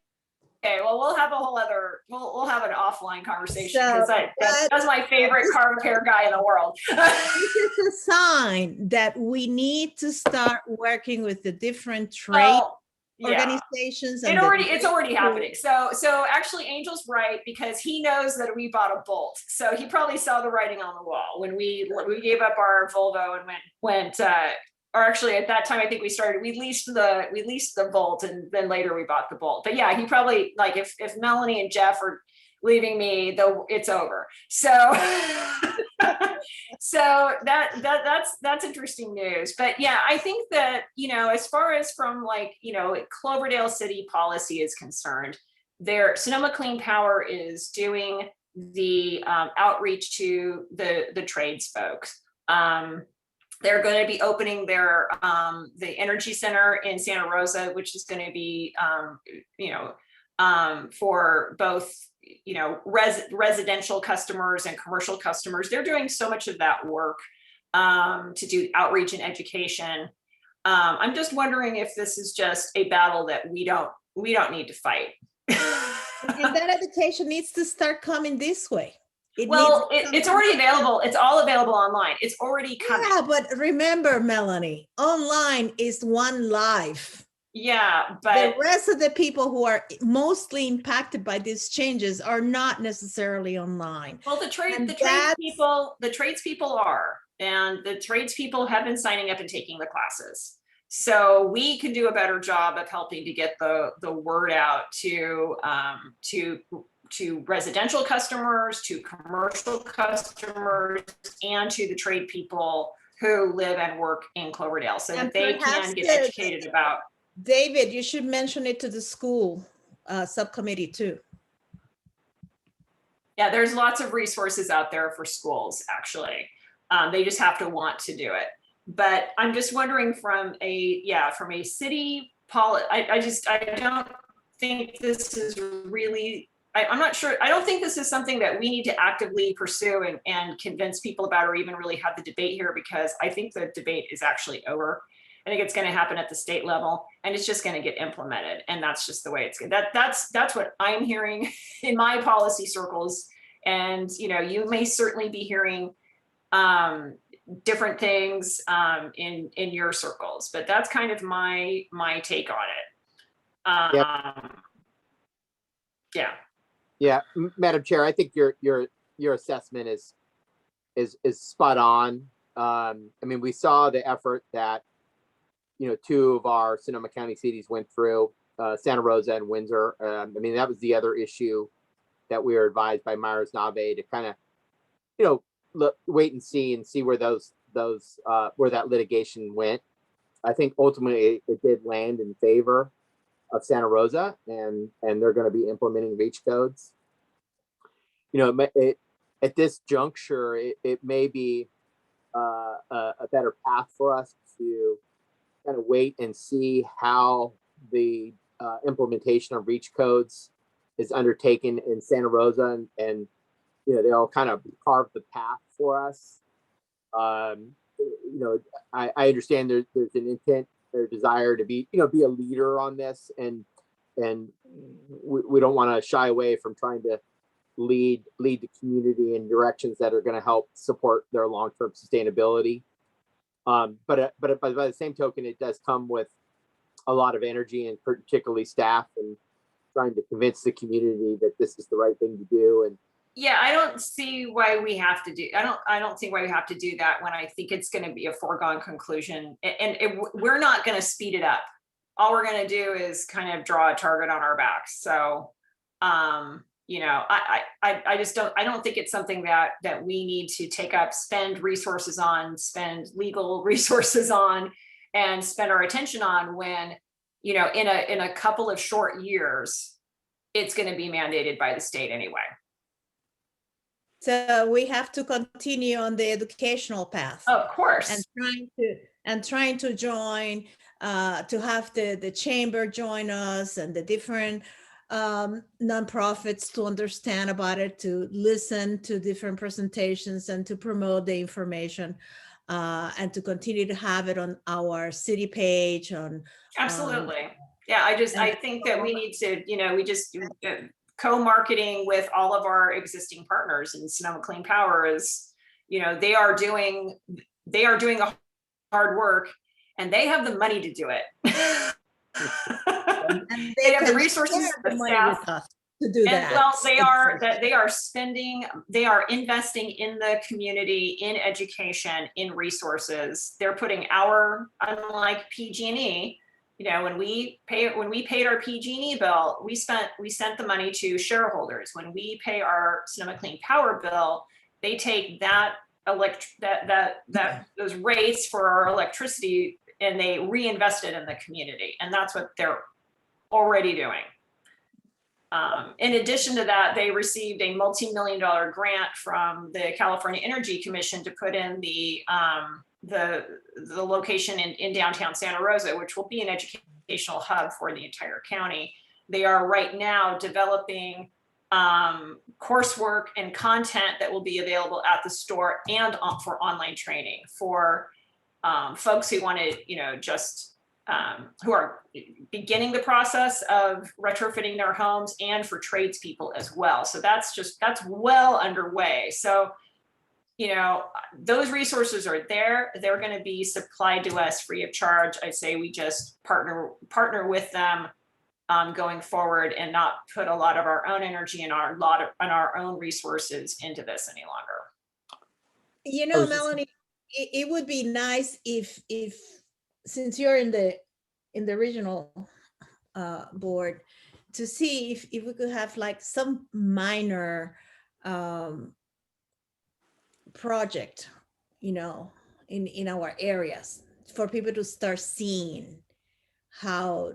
Okay, well, we'll have a whole other, we'll have an offline conversation, because that's my favorite car repair guy in the world. This is a sign that we need to start working with the different trade organizations. And it's already happening. So actually, Angel's right, because he knows that we bought a Bolt. So he probably saw the writing on the wall when we gave up our Volvo and went or actually at that time, I think we leased the Bolt, and then later we bought the Bolt. But yeah, he probably, like, if Melanie and Jeff are leaving me, though, it's over. So so that's interesting news. But yeah, I think that, as far as from like, Cloverdale city policy is concerned, Sonoma Clean Power is doing the outreach to the trades folks. They're going to be opening their the energy center in Santa Rosa, which is going to be for both residential customers and commercial customers. They're doing so much of that work to do outreach and education. I'm just wondering if this is just a battle that we don't need to fight. And that education needs to start coming this way. It's already available. It's all available online. It's already coming. Yeah, but remember, Melanie, online is one life. Yeah, but the rest of the people who are mostly impacted by these changes are not necessarily online. Well, the tradespeople are, and the tradespeople have been signing up and taking the classes. So we can do a better job of helping to get the word out to residential customers, to commercial customers, and to the trade people who live and work in Cloverdale, so that they can get educated about. David, you should mention it to the school subcommittee too. Yeah, there's lots of resources out there for schools, actually. They just have to want to do it. But I'm just wondering from a city policy, I don't think this is really, I'm not sure. I don't think this is something that we need to actively pursue and convince people about, or even really have the debate here, because I think the debate is actually over. I think it's going to happen at the state level, and it's just going to get implemented. And that's just the way it's going. That's what I'm hearing in my policy circles. And, you may certainly be hearing different things in your circles, but that's kind of my take on it. Yeah, Madam Chair, I think your assessment is spot on. I mean, we saw the effort that two of our Sonoma County cities went through, Santa Rosa and Windsor. I mean, that was the other issue that we were advised by Myers Nave to kind of, you know, wait and see where where that litigation went. I think ultimately it did land in favor of Santa Rosa, and they're going to be implementing reach codes. You know, at this juncture, it may be a better path for us to kind of wait and see how the implementation of reach codes is undertaken in Santa Rosa, and you know, they'll kind of carve the path for us. You know, I understand there's an intent or desire to be, you know, be a leader on this, and we don't want to shy away from trying to lead the community in directions that are going to help support their long-term sustainability. But by the same token, it does come with a lot of energy, and particularly staff, and trying to convince the community that this is the right thing to do. And yeah, I don't see why we have to do, I don't see why we have to do that when I think it's going to be a foregone conclusion, and we're not going to speed it up. All we're going to do is kind of draw a target on our backs. So, you know, I just don't, I don't think it's something that we need to take up, spend resources on, spend legal resources on, and spend our attention on when, you know, in a couple of short years, it's going to be mandated by the state anyway. So we have to continue on the educational path. Of course. And trying to join, to have the chamber join us, and the different nonprofits to understand about it, to listen to different presentations, and to promote the information, and to continue to have it on our city page. Absolutely. Yeah, I think that we need to, you know, we just co-marketing with all of our existing partners, and Sonoma Clean Power is, you know, they are doing the hard work, and they have the money to do it. And they have the resources, the staff to do and that. well, they are spending, they are investing in the community, in education, in resources. They're putting unlike PG&E, you know, when we paid our PG&E bill, we sent the money to shareholders. When we pay our Sonoma Clean Power bill, they take those rates for our electricity, and they reinvest it in the community, and that's what they're already doing. In addition to that, they received a multi-million-dollar grant from the California Energy Commission to put in the location in downtown Santa Rosa, which will be an educational hub for the entire county. They are right now developing coursework and content that will be available at the store, and for online training for folks who want to, you know, just who are beginning the process of retrofitting their homes, and for tradespeople as well. So that's well underway. So, you know, those resources are there. They're going to be supplied to us free of charge. I say we just partner with them going forward, and not put a lot of our own energy and our own resources into this any longer. You know, Melanie, it would be nice if since you're in the regional board, to see if we could have like some minor project, you know, in our areas, for people to start seeing how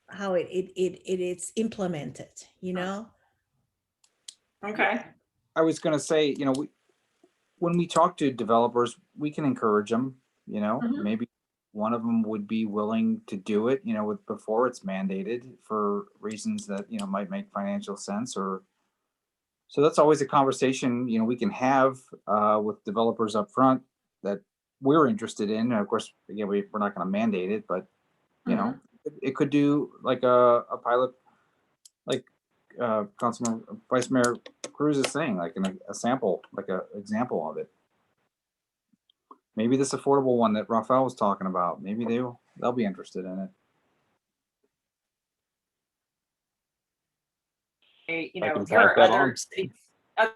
it is implemented, you know. Okay. I was going to say, you know, when we talk to developers, we can encourage them, you know, maybe one of them would be willing to do it, you know, before it's mandated, for reasons that, you know, might make financial sense. Or so that's always a conversation, you know, we can have with developers up front that we're interested in. And of course, again, we're not going to mandate it, but you know, it could do like a pilot, like Councilman Vice Mayor Cruz is saying, like a sample, like an example of it. Maybe this affordable one that Rafael was talking about, maybe they'll be interested in it. You know, there are other cities. Are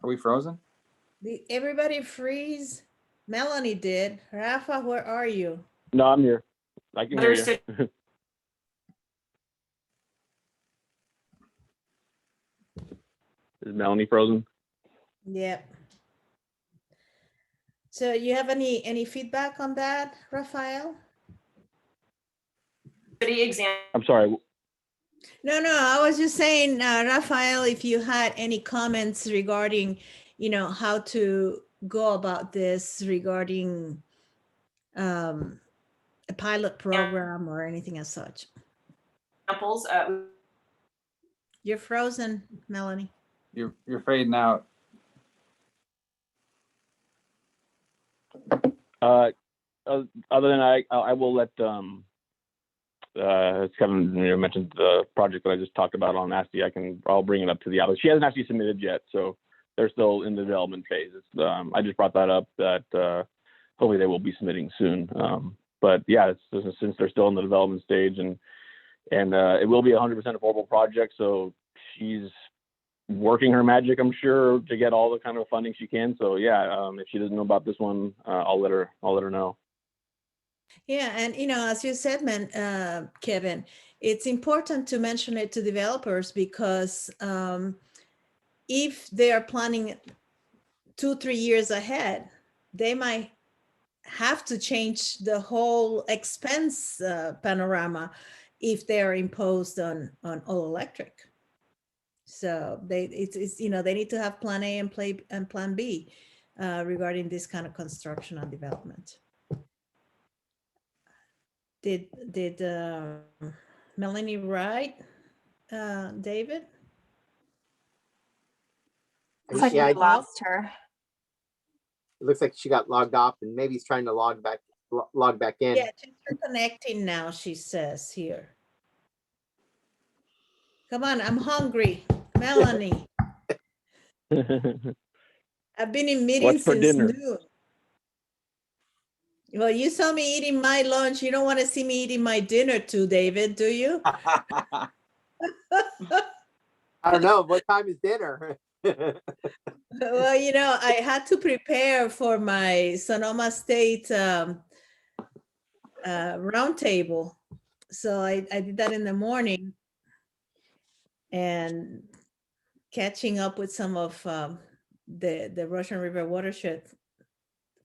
we frozen? Did everybody freeze? Melanie did. Rafa, where are you? No, I'm here. I can hear Understood. you. Is Melanie frozen? Yep. So you have any feedback on that, Rafael? City exam. I'm sorry. No, I was just saying, Rafael, if you had any comments regarding, how to go about this regarding a pilot program or anything as such. Examples. You're frozen, Melanie. You're fading out. Other than I will let as Kevin mentioned the project that I just talked about on ASCII. I'll bring it up to the applicant. She hasn't actually submitted yet, so they're still in the development phase. I just brought that up that hopefully they will be submitting soon. But yeah, since they're still in the development stage and it will be 100% affordable project, so she's working her magic, I'm sure, to get all the kind of funding she can. So yeah, if she doesn't know about this one, I'll let her know. Yeah, and as you said, Kevin, it's important to mention it to developers because if they are planning 2-3 years ahead, they might have to change the whole expense panorama if they are imposed on all electric. So they need to have plan A and plan B regarding this kind of construction and development. Did Melanie write, David? Looks like Yeah, we it lost her. looks like she got logged off and maybe he's trying to log back in. Yeah, she's reconnecting now, she says here. Come on, I'm hungry. Melanie, I've been in meetings What's for since dinner? noon. Well, you saw me eating my lunch. You don't want to see me eating my dinner too, David, do you? I don't know. What time is dinner? Well, I had to prepare for my Sonoma State roundtable. So I did that in the morning and catching up with some of the Russian River watershed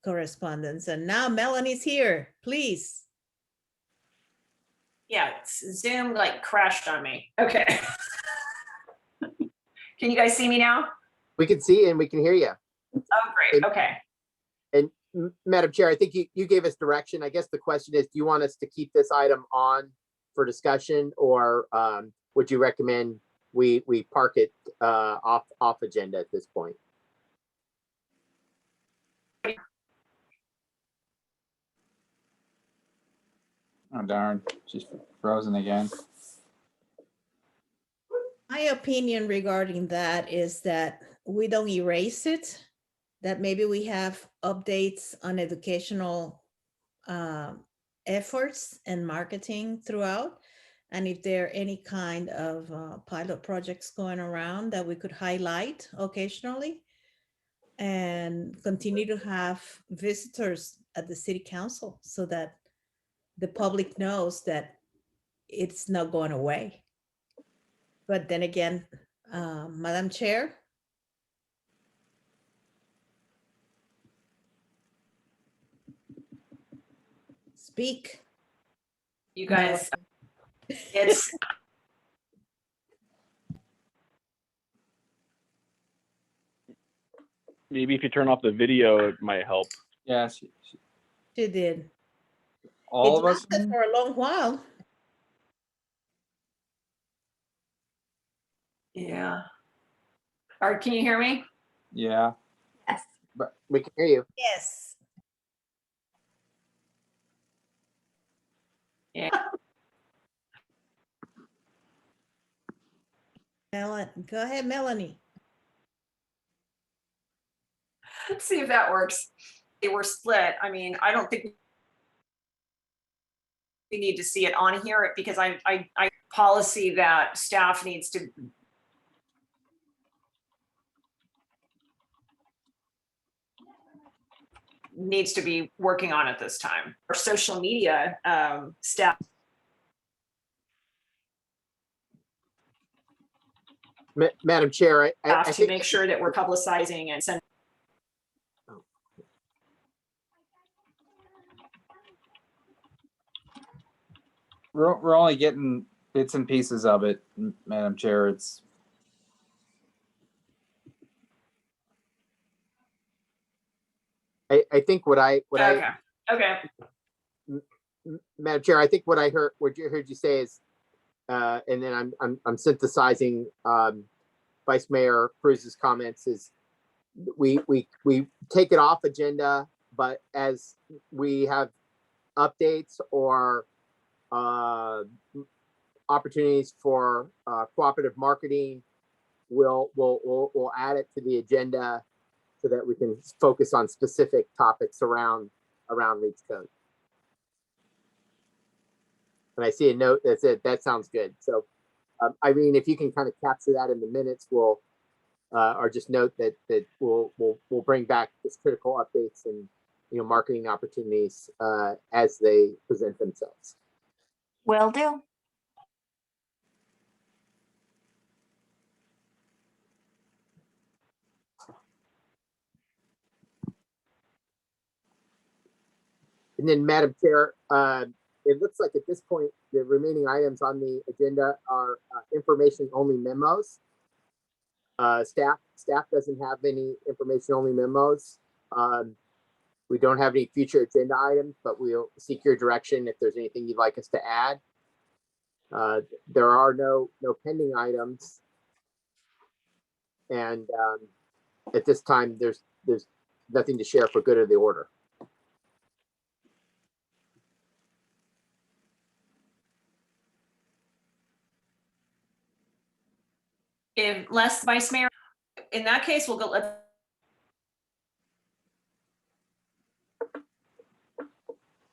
correspondence. And now Melanie's here, please. Yeah, Zoom like crashed on me. Okay. Can you guys see me now? We can see and we can hear you. Oh, great. Okay. And Madam Chair, I think you gave us direction. I guess the question is, do you want us to keep this item on for discussion, or would you recommend we park it off agenda at this point? Oh darn, she's frozen again. My opinion regarding that is that we don't erase it, that maybe we have updates on educational efforts and marketing throughout. And if there are any kind of pilot projects going around that we could highlight occasionally and continue to have visitors at the city council so that the public knows that it's not going away. But then again, Madam Chair. Speak. You guys, it's Maybe if you turn off the video, it might help. Yeah, She did. all It of us. lasted for a long while. yeah. All right, can you hear me? Yeah. Yes. But we can hear you. Yes. Yeah. Go ahead, Melanie. Let's see if that works. They were split. I mean, I don't think we need to see it on here because I policy that staff needs to. needs to be working on at this time. Our social media staff. Madam Chair, I To think make sure that we're publicizing and sending. We're only getting bits and pieces of it, Madam Chair. It's I think what I Okay. Madam Chair, I think what I heard you say is, and then I'm synthesizing Vice Mayor Cruz's comments is we take it off agenda, but as we have updates or opportunities for cooperative marketing, we'll add it to the agenda so that we can focus on specific topics around Leeds Code. And I see a note that said that sounds good. So Irene, if you can kind of capture that in the minutes, we'll or just note that we'll bring back this critical updates and marketing opportunities as they present themselves. Will do. And then, Madam Chair, it looks like at this point, the remaining items on the agenda are information only memos. Staff doesn't have any information only memos. We don't have any future agenda items, but we'll seek your direction if there's anything you'd like us to add. There are no pending items. And at this time, there's nothing to share for good of the order. Unless Vice Mayor, in that case, we'll go,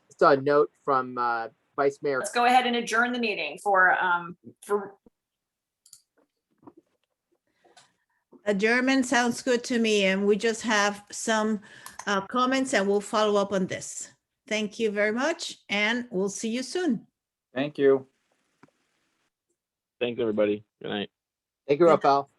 Just a note from Vice Mayor. let's go ahead and adjourn the meeting for Adjournment sounds good to me, and we just have some comments and we'll follow up on this. Thank you very much, and we'll see you soon. thank you. Thanks, everybody. Good night. Thank you, Rafael.